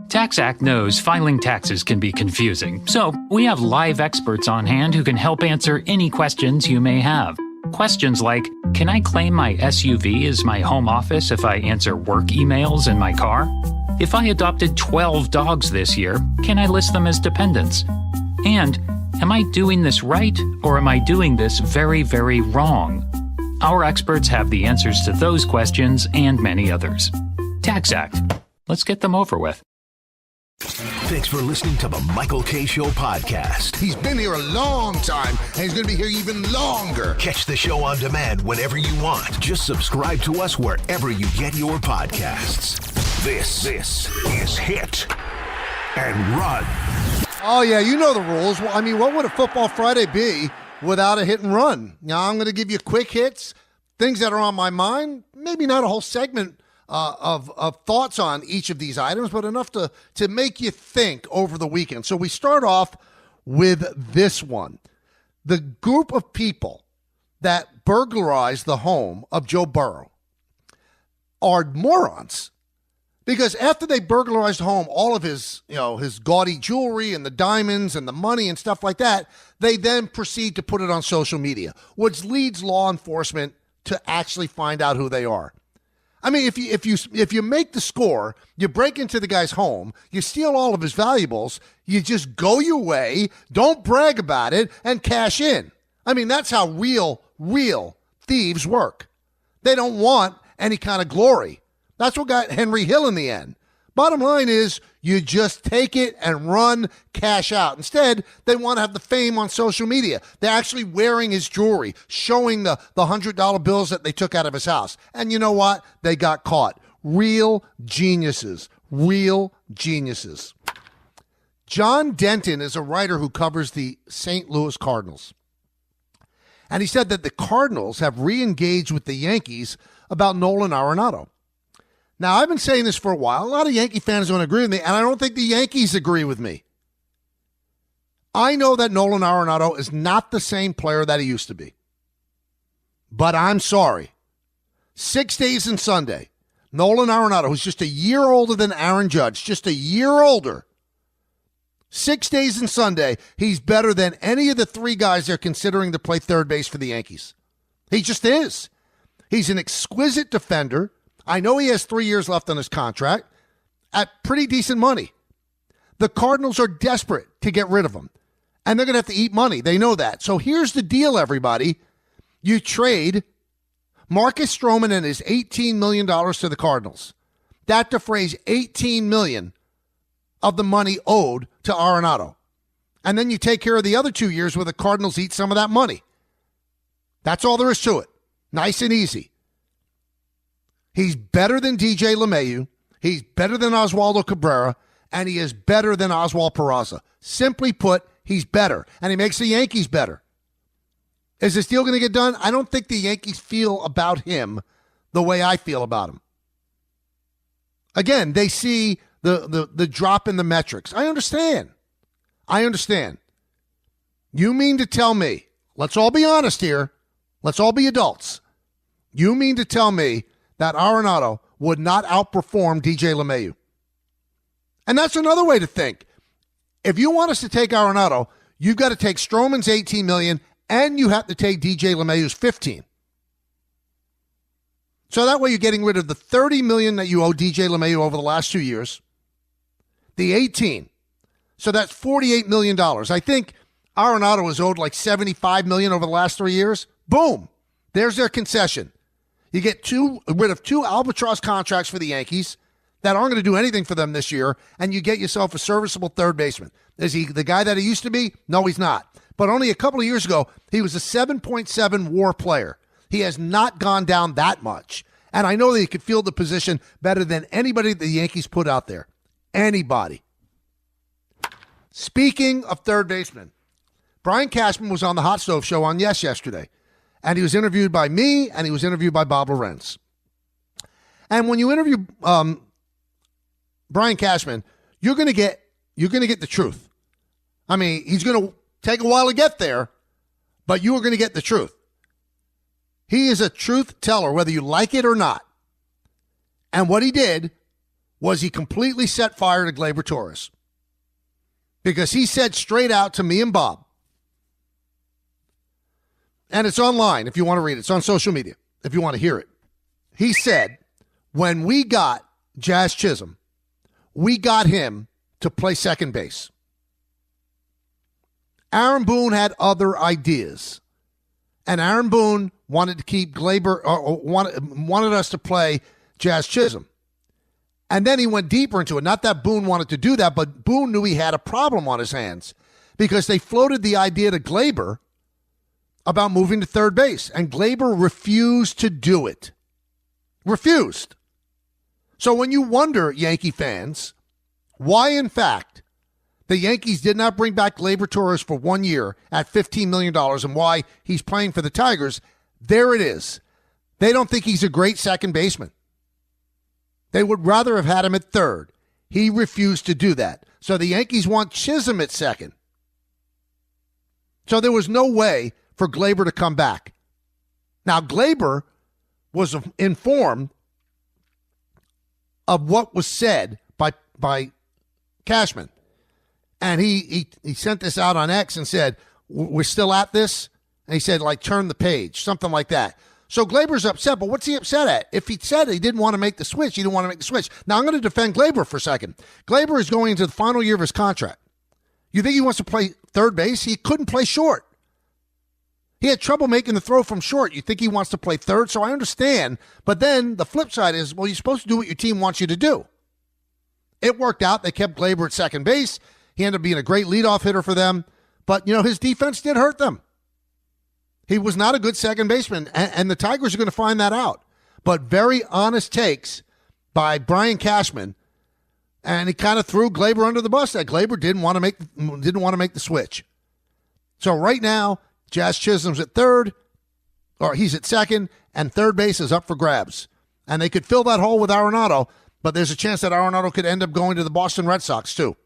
[SPEAKER 13] TaxAct knows filing taxes can be confusing, so we have live experts on hand who can help answer any questions you may have. Questions like, can I claim my SUV as my home office if I answer work emails in my car? If I adopted 12 dogs this year, can I list them as dependents? And, am I doing this right, or am I doing this very, very wrong? Our experts have the answers to those questions and many others. TaxAct. Let's get them over with.
[SPEAKER 5] Thanks for listening to the Michael K. Show podcast.
[SPEAKER 6] He's been here a long time, and he's going to be here even longer.
[SPEAKER 5] Catch the show on demand whenever you want. Just subscribe to us wherever you get your podcasts. This is Hit and Run.
[SPEAKER 6] Oh, yeah, you know the rules. Well, I mean, what would a Football Friday be without a hit and run? Now, I'm going to give you quick hits, things that are on my mind, maybe not a whole segment of thoughts on each of these items, but enough to make you think over the weekend. So we start off with this one. The group of people that burglarized the home of Joe Burrow are morons, because after they burglarized home, all of his gaudy jewelry and the diamonds and the money and stuff like that, they then proceed to put it on social media, which leads law enforcement to actually find out who they are. I mean, if you make the score, you break into the guy's home, you steal all of his valuables, you just go your way, don't brag about it, and cash in. I mean, that's how real thieves work. They don't want any kind of glory. That's what got Henry Hill in the end. Bottom line is, you just take it and run, cash out. Instead, they want to have the fame on social media. They're actually wearing his jewelry, showing the $100 bills that they took out of his house. And you know what? They got caught. Real geniuses. Real geniuses. John Denton is a writer who covers the St. Louis Cardinals. And he said that the Cardinals have re-engaged with the Yankees about Nolan Arenado. Now, I've been saying this for a while. A lot of Yankee fans don't agree with me, and I don't think the Yankees agree with me. I know that Nolan Arenado is not the same player that he used to be. But I'm sorry. 6 days and Sunday, Nolan Arenado, who's just a year older than Aaron Judge, just a year older. 6 days and Sunday, he's better than any of the three guys they're considering to play third base for the Yankees. He just is. He's an exquisite defender. I know he has 3 years left on his contract at pretty decent money. The Cardinals are desperate to get rid of him, and they're going to have to eat money. They know that. So here's the deal, everybody. You trade Marcus Stroman and his $18 million to the Cardinals. That defrays $18 million of the money owed to Arenado. And then you take care of the other 2 years where the Cardinals eat some of that money. That's all there is to it. Nice and easy. He's better than DJ LeMahieu. He's better than Oswaldo Cabrera. And he is better than Oswald Peraza. Simply put, he's better. And he makes the Yankees better. Is this deal going to get done? I don't think the Yankees feel about him the way I feel about him. Again, they see the drop in the metrics. I understand. You mean to tell me, let's all be honest here, let's all be adults. You mean to tell me that Arenado would not outperform DJ LeMahieu? And that's another way to think. If you want us to take Arenado, you've got to take Stroman's $18 million and you have to take DJ LeMahieu's $15. So that way you're getting rid of the $30 million that you owe DJ LeMahieu over the last 2 years, the $18. So that's $48 million. I think Arenado was owed like $75 million over the last 3 years. Boom. There's their concession. You get rid of two albatross contracts for the Yankees that aren't going to do anything for them this year, and you get yourself a serviceable third baseman. Is he the guy that he used to be? No, he's not. But only a couple of years ago, he was a 7.7 WAR player. He has not gone down that much. And I know that he could field the position better than anybody the Yankees put out there. Anybody. Speaking of third baseman, Brian Cashman was on the Hot Stove Show on Yes yesterday. And he was interviewed by me, and he was interviewed by Bob Lorenz. And when you interview Brian Cashman, you're going to get the truth. I mean, he's going to take a while to get there, but you are going to get the truth. He is a truth teller, whether you like it or not. And what he did was he completely set fire to Gleyber Torres. Because he said straight out to me and Bob, and it's online if you want to read it. It's on social media if you want to hear it. He said, when we got Jazz Chisholm, we got him to play second base. Aaron Boone had other ideas. And Aaron Boone wanted to keep Gleyber, or wanted us to play Jazz Chisholm. And then he went deeper into it. Not that Boone wanted to do that, but Boone knew he had a problem on his hands because they floated the idea to Gleyber about moving to third base, and Gleyber refused to do it. Refused. So when you wonder, Yankee fans, why in fact the Yankees did not bring back Gleyber Torres for 1 year at $15 million and why he's playing for the Tigers, there it is. They don't think he's a great second baseman. They would rather have had him at third. He refused to do that. So the Yankees want Chisholm at second. So there was no way for Gleyber to come back. Now, Gleyber was informed of what was said by Cashman. And he sent this out on X and said, we're still at this? And he said, like, turn the page, something like that. So Gleyber's upset, but what's he upset at? If he said he didn't want to make the switch, he didn't want to make the switch. Now, I'm going to defend Gleyber for a second. Gleyber is going into the final year of his contract. You think he wants to play third base? He couldn't play short. He had trouble making the throw from short. You think he wants to play third? So I understand. But then the flip side is, well, you're supposed to do what your team wants you to do. It worked out. They kept Gleyber at second base. He ended up being a great leadoff hitter for them. But, his defense did hurt them. He was not a good second baseman, and the Tigers are going to find that out. But very honest takes by Brian Cashman, and he kind of threw Gleyber under the bus. That Gleyber didn't want to make the switch. So right now, Jazz Chisholm's at third, or he's at second, and third base is up for grabs. And they could fill that hole with Arenado, but there's a chance that Arenado could end up going to the Boston Red Sox too.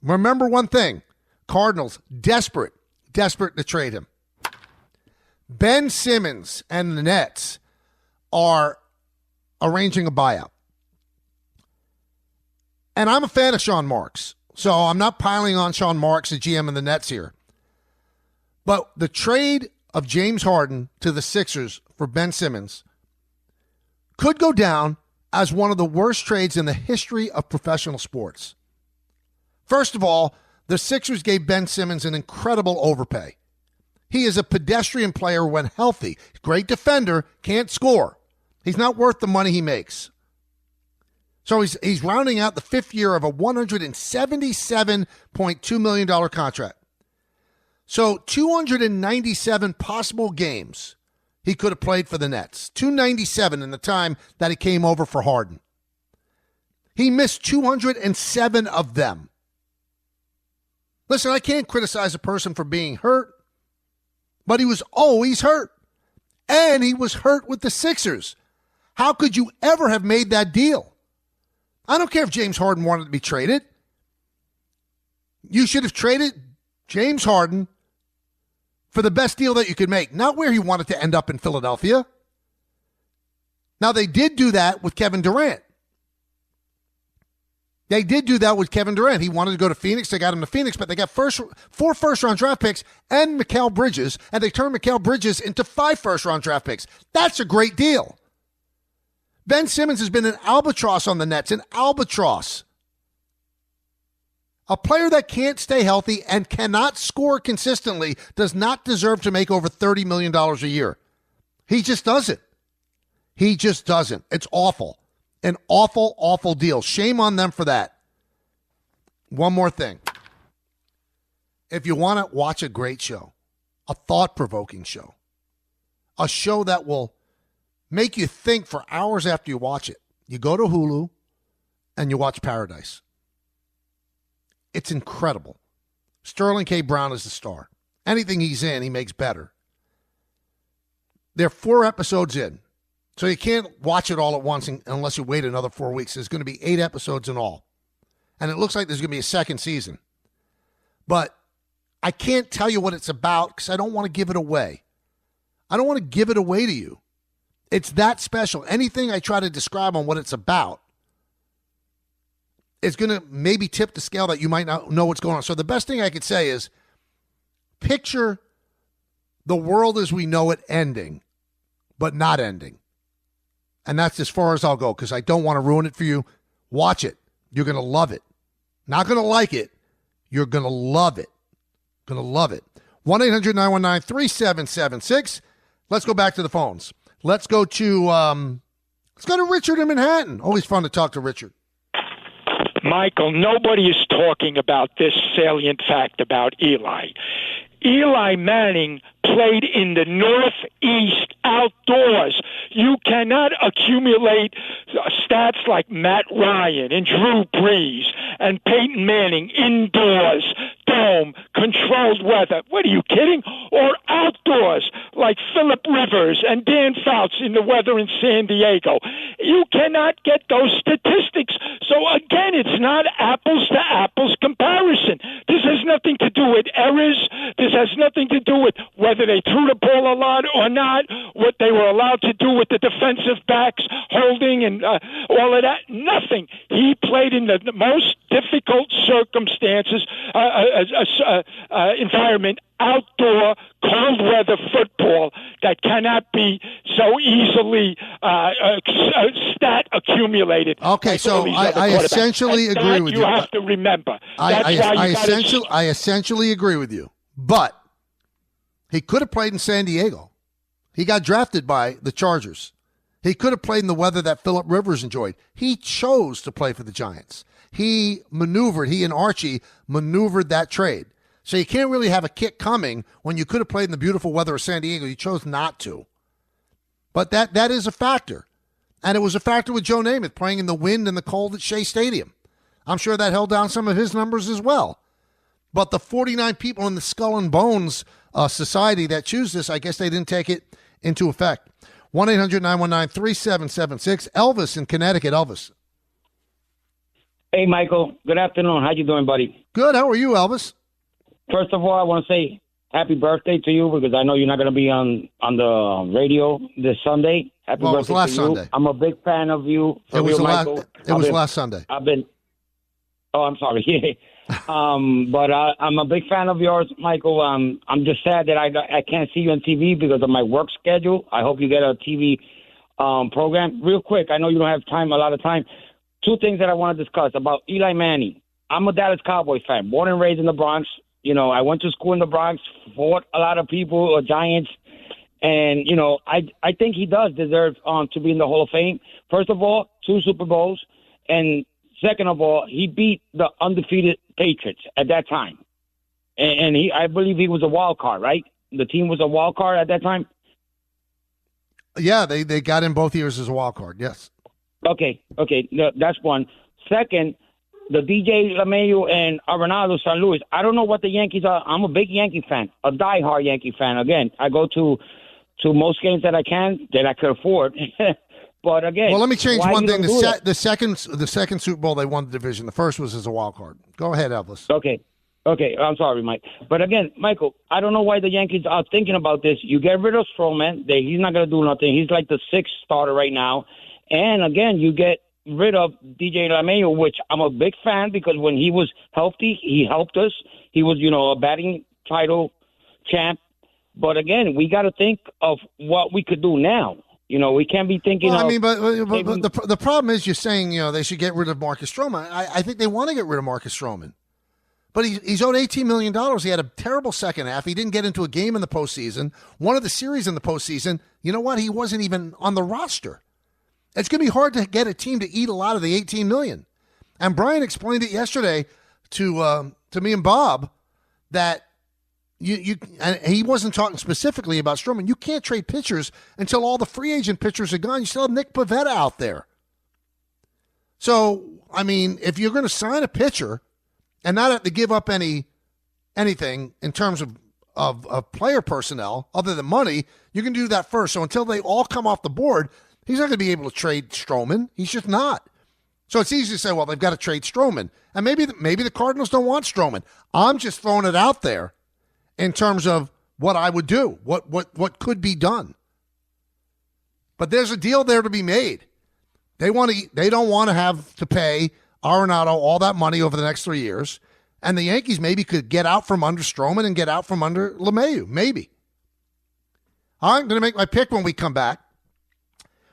[SPEAKER 6] Remember one thing, Cardinals desperate to trade him. Ben Simmons and the Nets are arranging a buyout. And I'm a fan of Sean Marks, so I'm not piling on Sean Marks, the GM and the Nets here. But the trade of James Harden to the Sixers for Ben Simmons could go down as one of the worst trades in the history of professional sports. First of all, the Sixers gave Ben Simmons an incredible overpay. He is a pedestrian player when healthy. Great defender, can't score. He's not worth the money he makes. So he's rounding out the fifth year of a $177.2 million contract. So 297 possible games he could have played for the Nets. 297 in the time that he came over for Harden. He missed 207 of them. Listen, I can't criticize a person for being hurt But he was always hurt. And he was hurt with the Sixers. How could you ever have made that deal? I don't care if James Harden wanted to be traded. You should have traded James Harden for the best deal that you could make, not where he wanted to end up in Philadelphia. Now, they did do that with Kevin Durant. He wanted to go to Phoenix. They got him to Phoenix, but they got 4 first-round draft picks and Mikal Bridges, and they turned Mikal Bridges into 5 first-round draft picks. That's a great deal. Ben Simmons has been an albatross on the Nets, an albatross. A player that can't stay healthy and cannot score consistently does not deserve to make over $30 million a year. He just doesn't. It's awful. An awful, awful deal. Shame on them for that. One more thing. If you want to watch a great show, a thought-provoking show, a show that will make you think for hours after you watch it, you go to Hulu and you watch Paradise. It's incredible. Sterling K. Brown is the star. Anything he's in, he makes better. They're 4 episodes in, so you can't watch it all at once unless you wait another 4 weeks. There's going to be 8 episodes in all. And it looks like there's going to be a second season. But I can't tell you what it's about because I don't want to give it away. I don't want to give it away to you. It's that special. Anything I try to describe on what it's about, it's going to maybe tip the scale that you might not know what's going on. So the best thing I could say is picture the world as we know it ending, but not ending. And that's as far as I'll go because I don't want to ruin it for you. Watch it. You're going to love it. Not going to like it. You're going to love it. Going to love it. 1-800-919-3776. Let's go back to the phones. Let's go to Richard in Manhattan. Always fun to talk to Richard.
[SPEAKER 10] Michael, nobody is talking about this salient fact about Eli. Eli Manning played in the Northeast outdoors. You cannot accumulate stats like Matt Ryan and Drew Brees and Peyton Manning indoors, dome, controlled weather. What are you kidding? Or outdoors like Phillip Rivers and Dan Fouts in the weather in San Diego. You cannot get those statistics. So again, it's not apples to apples comparison. This has nothing to do with errors. This has nothing to do with whether they threw the ball a lot or not, what they were allowed to do with the defensive backs holding and all of that. Nothing. He played in the most difficult circumstances, environment, outdoor, cold weather football that cannot be so easily stat accumulated.
[SPEAKER 6] Okay, so I essentially agree with you.
[SPEAKER 10] You have to remember.
[SPEAKER 6] I essentially agree with you. But he could have played in San Diego. He got drafted by the Chargers. He could have played in the weather that Phillip Rivers enjoyed. He chose to play for the Giants. He and Archie maneuvered that trade. So you can't really have a kick coming when you could have played in the beautiful weather of San Diego. You chose not to. But that is a factor. And it was a factor with Joe Namath playing in the wind and the cold at Shea Stadium. I'm sure that held down some of his numbers as well. But the 49 people in the Skull and Bones Society that choose this, I guess they didn't take it into effect. 1-800-919-3776. Elvis in Connecticut. Elvis.
[SPEAKER 11] Hey, Michael. Good afternoon. How you doing, buddy?
[SPEAKER 6] Good. How are you, Elvis?
[SPEAKER 11] First of all, I want to say happy birthday to you because I know you're not going to be on the radio this Sunday. Happy birthday
[SPEAKER 6] it was last
[SPEAKER 11] to you.
[SPEAKER 6] Sunday.
[SPEAKER 11] I'm a big fan of you.
[SPEAKER 6] It was
[SPEAKER 11] Michael.
[SPEAKER 6] last Sunday.
[SPEAKER 11] Oh, I'm sorry. But I'm a big fan of yours, Michael. I'm just sad that I can't see you on TV because of my work schedule. I hope you get a TV program. Real quick, I know you don't have a lot of time. 2 things that I want to discuss about Eli Manning. I'm a Dallas Cowboys fan, born and raised in the Bronx. You know, I went to school in the Bronx, fought a lot of people, Giants. And, you know, I think he does deserve to be in the Hall of Fame. First of all, 2 Super Bowls. And second of all, he beat the undefeated Patriots at that time. And I believe he was a wild card, right? The team was a wild card at that time?
[SPEAKER 6] Yeah, they got in both years as a wild card, yes.
[SPEAKER 11] Okay, no, that's one. Second, the DJ LeMahieu and Arenado St. Louis. I don't know what the Yankees are. I'm a big Yankee fan, a diehard Yankee fan. Again, I go to most games that I could afford. But again,
[SPEAKER 6] well, let me change one thing. The second Super Bowl they won the division. The first was as a wild card. Go ahead, Elvis.
[SPEAKER 11] Okay, I'm sorry, Mike. But again, Michael, I don't know why the Yankees are thinking about this. You get rid of Stroman. He's not going to do nothing. He's like the sixth starter right now. And again, you get rid of DJ LeMahieu, which I'm a big fan because when he was healthy, he helped us. He was, a batting title champ. But again, we got to think of what we could do now. We can't be thinking
[SPEAKER 6] but the problem is you're saying, they should get rid of Marcus Stroman. I think they want to get rid of Marcus Stroman. But he's owed $18 million. He had a terrible second half. He didn't get into a game in the postseason. One of the series in the postseason, you know what? He wasn't even on the roster. It's going to be hard to get a team to eat a lot of the $18 million. And Brian explained it yesterday to me and Bob that and he wasn't talking specifically about Stroman. You can't trade pitchers until all the free agent pitchers are gone. You still have Nick Pivetta out there. So, I mean, if you're going to sign a pitcher and not have to give up anything in terms of player personnel other than money, you can do that first. So until they all come off the board, he's not going to be able to trade Stroman. He's just not. So it's easy to say, well, they've got to trade Stroman. And maybe the Cardinals don't want Stroman. I'm just throwing it out there in terms of what I would do, what could be done. But there's a deal there to be made. They don't want to have to pay Arenado all that money over the next 3 years. And the Yankees maybe could get out from under Stroman and get out from under LeMahieu. Maybe. I'm going to make my pick when we come back.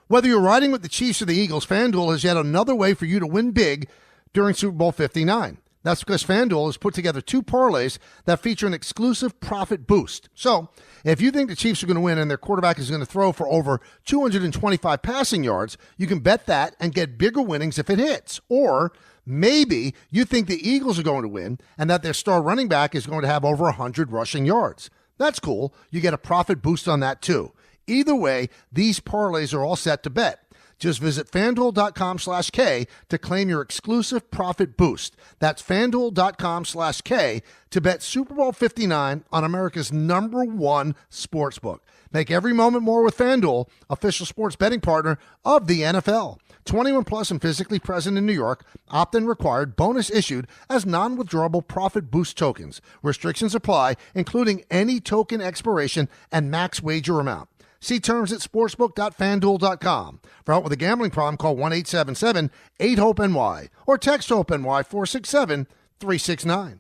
[SPEAKER 6] Whether you're riding with the Chiefs or the Eagles, FanDuel is yet another way for you to win big during Super Bowl 59. That's because FanDuel has put together 2 parlays that feature an exclusive profit boost. So, if you think the Chiefs are going to win and their quarterback is going to throw for over 225 passing yards, you can bet that and get bigger winnings if it hits. Or maybe you think the Eagles are going to win and that their star running back is going to have over 100 rushing yards. That's cool. You get a profit boost on that too. Either way, these parlays are all set to bet. Just visit FanDuel.com/K to claim your exclusive profit boost. That's FanDuel.com/K to bet Super Bowl 59 on America's #1 sportsbook. Make every moment more with FanDuel, official sports betting partner of the NFL. 21 plus and physically present in New York. Opt-in required. Bonus issued as non-withdrawable profit boost tokens. Restrictions apply, including any token expiration and max wager amount. See terms at sportsbook.fanduel.com. For help with a gambling problem, call 1-877-8-HOPE-NY or text HOPE-NY 467-369.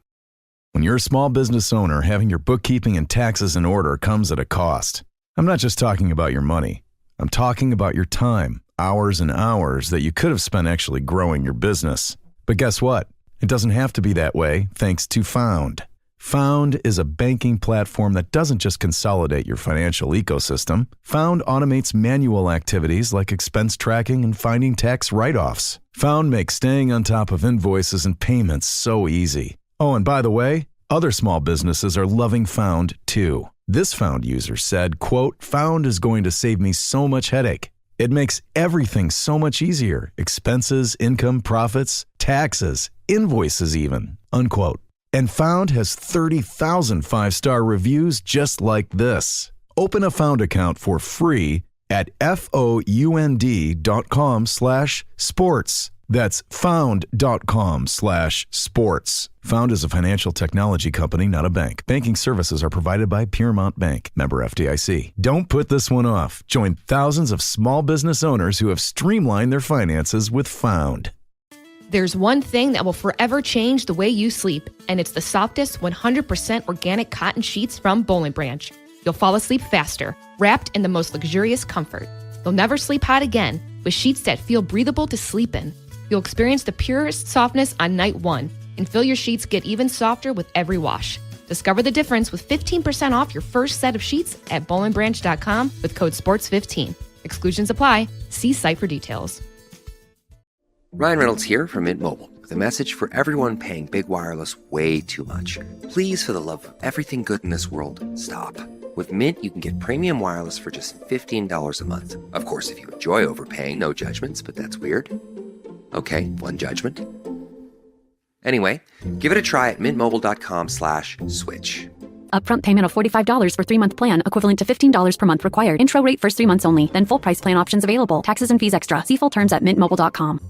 [SPEAKER 17] When you're a small business owner, having your bookkeeping and taxes in order comes at a cost. I'm not just talking about your money. I'm talking about your time, hours and hours that you could have spent actually growing your business. But guess what? It doesn't have to be that way thanks to Found. Found is a banking platform that doesn't just consolidate your financial ecosystem. Found automates manual activities like expense tracking and finding tax write-offs. Found makes staying on top of invoices and payments so easy. Oh, and by the way, other small businesses are loving Found too. This Found user said, quote, "Found is going to save me so much headache. It makes everything so much easier. Expenses, income, profits, taxes, invoices even," unquote. And Found has 30,000 five-star reviews just like this. Open a Found account for free at found.com/sports. That's found.com/sports. Found is a financial technology company, not a bank. Banking services are provided by Piermont Bank, member FDIC. Don't put this one off. Join thousands of small business owners who have streamlined their finances with Found.
[SPEAKER 12] There's one thing that will forever change the way you sleep, and it's the softest 100% organic cotton sheets from Bowling Branch. You'll fall asleep faster, wrapped in the most luxurious comfort. You'll never sleep hot again with sheets that feel breathable to sleep in. You'll experience the purest softness on night 1 and feel your sheets get even softer with every wash. Discover the difference with 15% off your first set of sheets at bowlingbranch.com with code SPORTS15. Exclusions apply. See site for details.
[SPEAKER 15] Ryan Reynolds here from Mint Mobile with a message for everyone paying big wireless way too much. Please, for the love of everything good in this world, stop. With Mint, you can get premium wireless for just $15 a month. Of course, if you enjoy overpaying, no judgments, but that's weird. Okay, one judgment. Anyway, give it a try at mintmobile.com/switch.
[SPEAKER 16] Upfront payment of $45 for 3-month plan, equivalent to $15 per month required. Intro rate first 3 months only. Then full price plan options available. Taxes and fees extra. See full terms at mintmobile.com.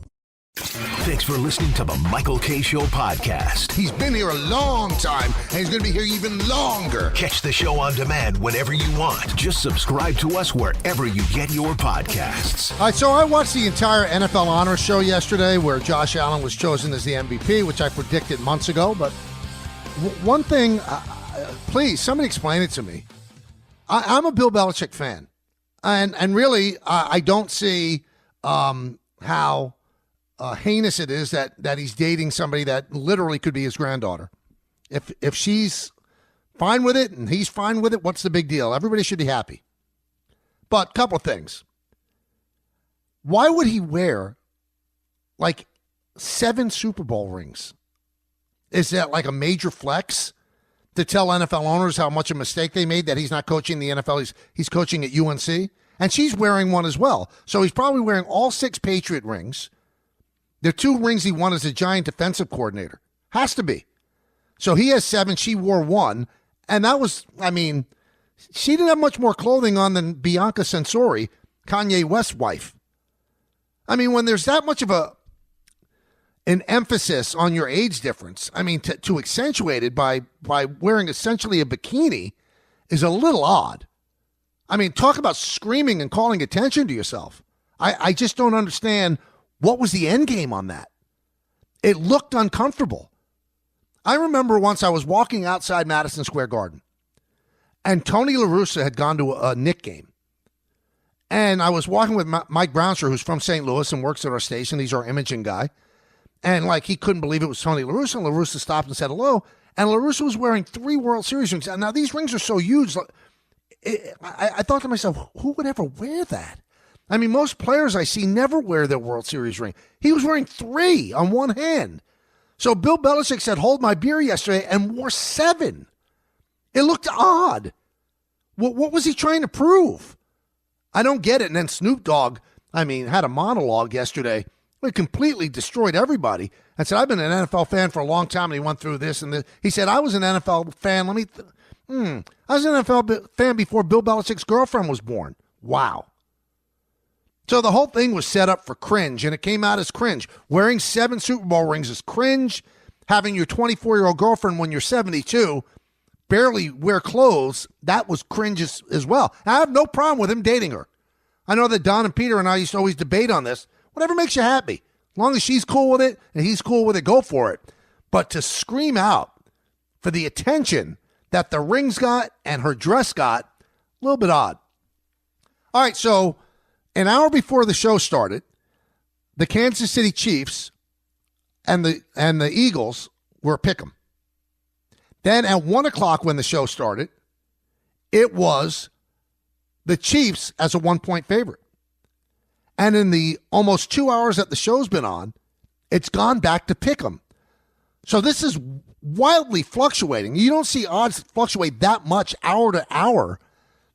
[SPEAKER 5] Thanks for listening to the Michael K. Show podcast.
[SPEAKER 6] He's been here a long time, and he's going to be here even longer.
[SPEAKER 5] Catch the show on demand whenever you want. Just subscribe to us wherever you get your podcasts.
[SPEAKER 6] All right, so I watched the entire NFL Honors Show yesterday where Josh Allen was chosen as the MVP, which I predicted months ago. But one thing, please, somebody explain it to me. I'm a Bill Belichick fan. And really, I don't see how heinous it is that he's dating somebody that literally could be his granddaughter. If she's fine with it and he's fine with it, what's the big deal? Everybody should be happy. But a couple of things. Why would he wear like 7 Super Bowl rings? Is that like a major flex to tell NFL owners how much a mistake they made that he's not coaching the NFL, he's coaching at UNC? And she's wearing one as well. So he's probably wearing all 6 Patriot rings. There are 2 rings he won as a Giant defensive coordinator. Has to be. So he has 7, she wore 1. And that was, I mean, she didn't have much more clothing on than Bianca Censori, Kanye West's wife. I mean, when there's that much of an emphasis on your age difference, I mean, to accentuate it by wearing essentially a bikini is a little odd. I mean, talk about screaming and calling attention to yourself. I just don't understand what was the end game on that. It looked uncomfortable. I remember once I was walking outside Madison Square Garden, and Tony La Russa had gone to a Knick game. And I was walking with Mike Brownshire, who's from St. Louis and works at our station. He's our imaging guy. And, like, he couldn't believe it was Tony La Russa. And La Russa stopped and said hello. And La Russa was wearing 3 World Series rings. Now, these rings are so huge. I thought to myself, who would ever wear that? I mean, most players I see never wear their World Series ring. He was wearing 3 on one hand. So Bill Belichick said, hold my beer yesterday, and wore 7. It looked odd. What was he trying to prove? I don't get it. And then Snoop Dogg, I mean, had a monologue yesterday. It completely destroyed everybody. And said, I've been an NFL fan for a long time, and he went through this and this. He said, I was an NFL fan. I was an NFL fan before Bill Belichick's girlfriend was born. Wow. So the whole thing was set up for cringe, and it came out as cringe. Wearing 7 Super Bowl rings is cringe. Having your 24-year-old girlfriend when you're 72 barely wear clothes, that was cringe as well. I have no problem with him dating her. I know that Don and Peter and I used to always debate on this. Whatever makes you happy. As long as she's cool with it and he's cool with it, go for it. But to scream out for the attention that the rings got and her dress got, a little bit odd. All right, so an hour before the show started, the Kansas City Chiefs and the Eagles were pick'em. Then at 1 o'clock when the show started, it was the Chiefs as a 1-point favorite. And in the almost 2 hours that the show's been on, it's gone back to pick'em. So this is wildly fluctuating. You don't see odds fluctuate that much hour to hour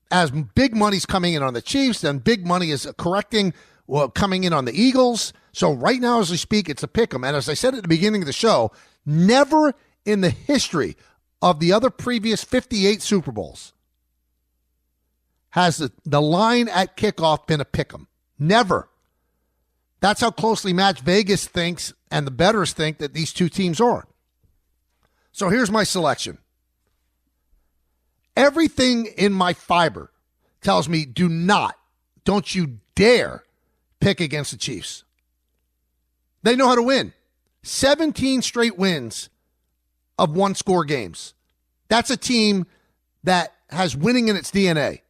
[SPEAKER 6] as big money's coming in on the Chiefs, and big money is coming in on the Eagles. So right now as we speak, it's a pick'em. And as I said at the beginning of the show, never in the history of the other previous 58 Super Bowls has the line at kickoff been a pick'em. Never. That's how closely matched Vegas thinks and the bettors think that these two teams are. So here's my selection. Everything in my fiber tells me don't you dare pick against the Chiefs. They know how to win. 17 straight wins of 1-score games. That's a team that has winning in its DNA.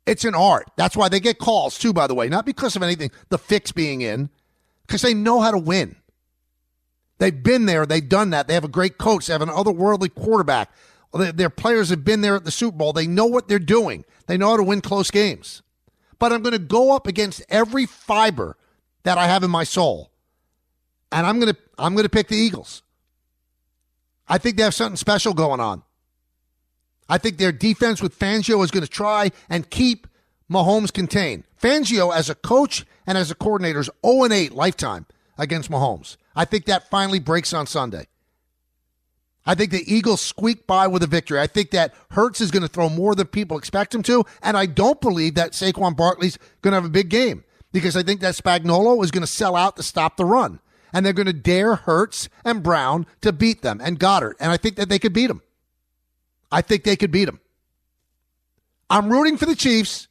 [SPEAKER 6] It's an art. That's why they get calls, too, by the way. Not because of anything, the fix being in, because they know how to win. They've been there. They've done that. They have a great coach. They have an otherworldly quarterback. Their players have been there at the Super Bowl. They know what they're doing. They know how to win close games. But I'm going to go up against every fiber that I have in my soul, and I'm going to pick the Eagles. I think they have something special going on. I think their defense with Fangio is going to try and keep Mahomes contained. Fangio, as a coach and as a coordinator, is 0-8 lifetime against Mahomes. I think that finally breaks on Sunday. I think the Eagles squeak by with a victory. I think that Hurts is going to throw more than people expect him to, and I don't believe that Saquon Barkley's going to have a big game because I think that Spagnuolo is going to sell out to stop the run, and they're going to dare Hurts and Brown to beat them and Goddard, and I think that they could beat them. I'm rooting for the Chiefs,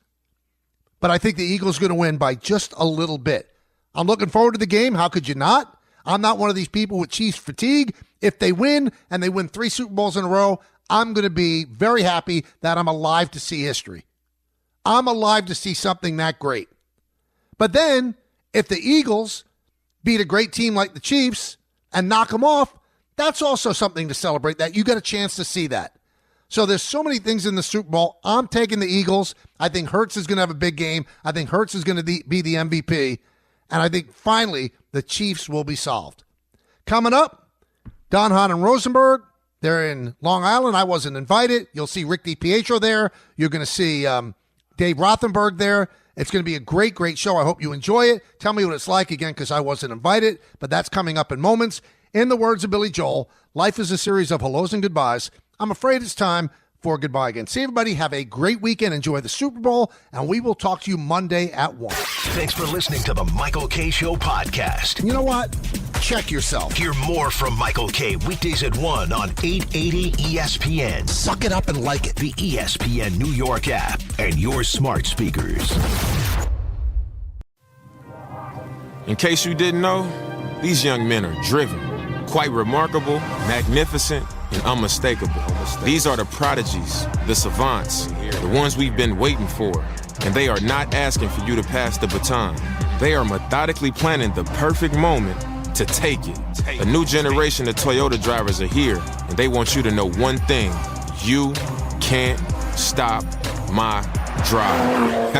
[SPEAKER 6] but I think the Eagles are going to win by just a little bit. I'm looking forward to the game. How could you not? I'm not one of these people with Chiefs fatigue. If they win and they win 3 Super Bowls in a row, I'm going to be very happy that I'm alive to see history. I'm alive to see something that great. But then, if the Eagles beat a great team like the Chiefs and knock them off, that's also something to celebrate, that you got a chance to see that. So there's so many things in the Super Bowl. I'm taking the Eagles. I think Hurts is going to have a big game. I think Hurts is going to be the MVP. And I think finally the Chiefs will be solved. Coming up, Don Hahn and Rosenberg. They're in Long Island. I wasn't invited. You'll see Rick DiPietro there. You're going to see Dave Rothenberg there. It's going to be a great, great show. I hope you enjoy it. Tell me what it's like, again, because I wasn't invited. But that's coming up in moments. In the words of Billy Joel, life is a series of hellos and goodbyes. I'm afraid it's time for goodbye again. See everybody. Have a great weekend. Enjoy the Super Bowl, and we will talk to you Monday at 1.
[SPEAKER 5] Thanks for listening to the Michael K. Show podcast.
[SPEAKER 6] You know what? Check yourself.
[SPEAKER 5] Hear more from Michael K. weekdays at 1 on 880 ESPN.
[SPEAKER 6] Suck it up and like it.
[SPEAKER 5] The ESPN New York app and your smart speakers.
[SPEAKER 19] In case you didn't know, these young men are driven, quite remarkable, magnificent, and unmistakable. These are the prodigies, the savants, the ones we've been waiting for. And they are not asking for you to pass the baton. They are methodically planning the perfect moment to take it. A new generation of Toyota drivers are here, and they want you to know one thing. You can't stop my drive.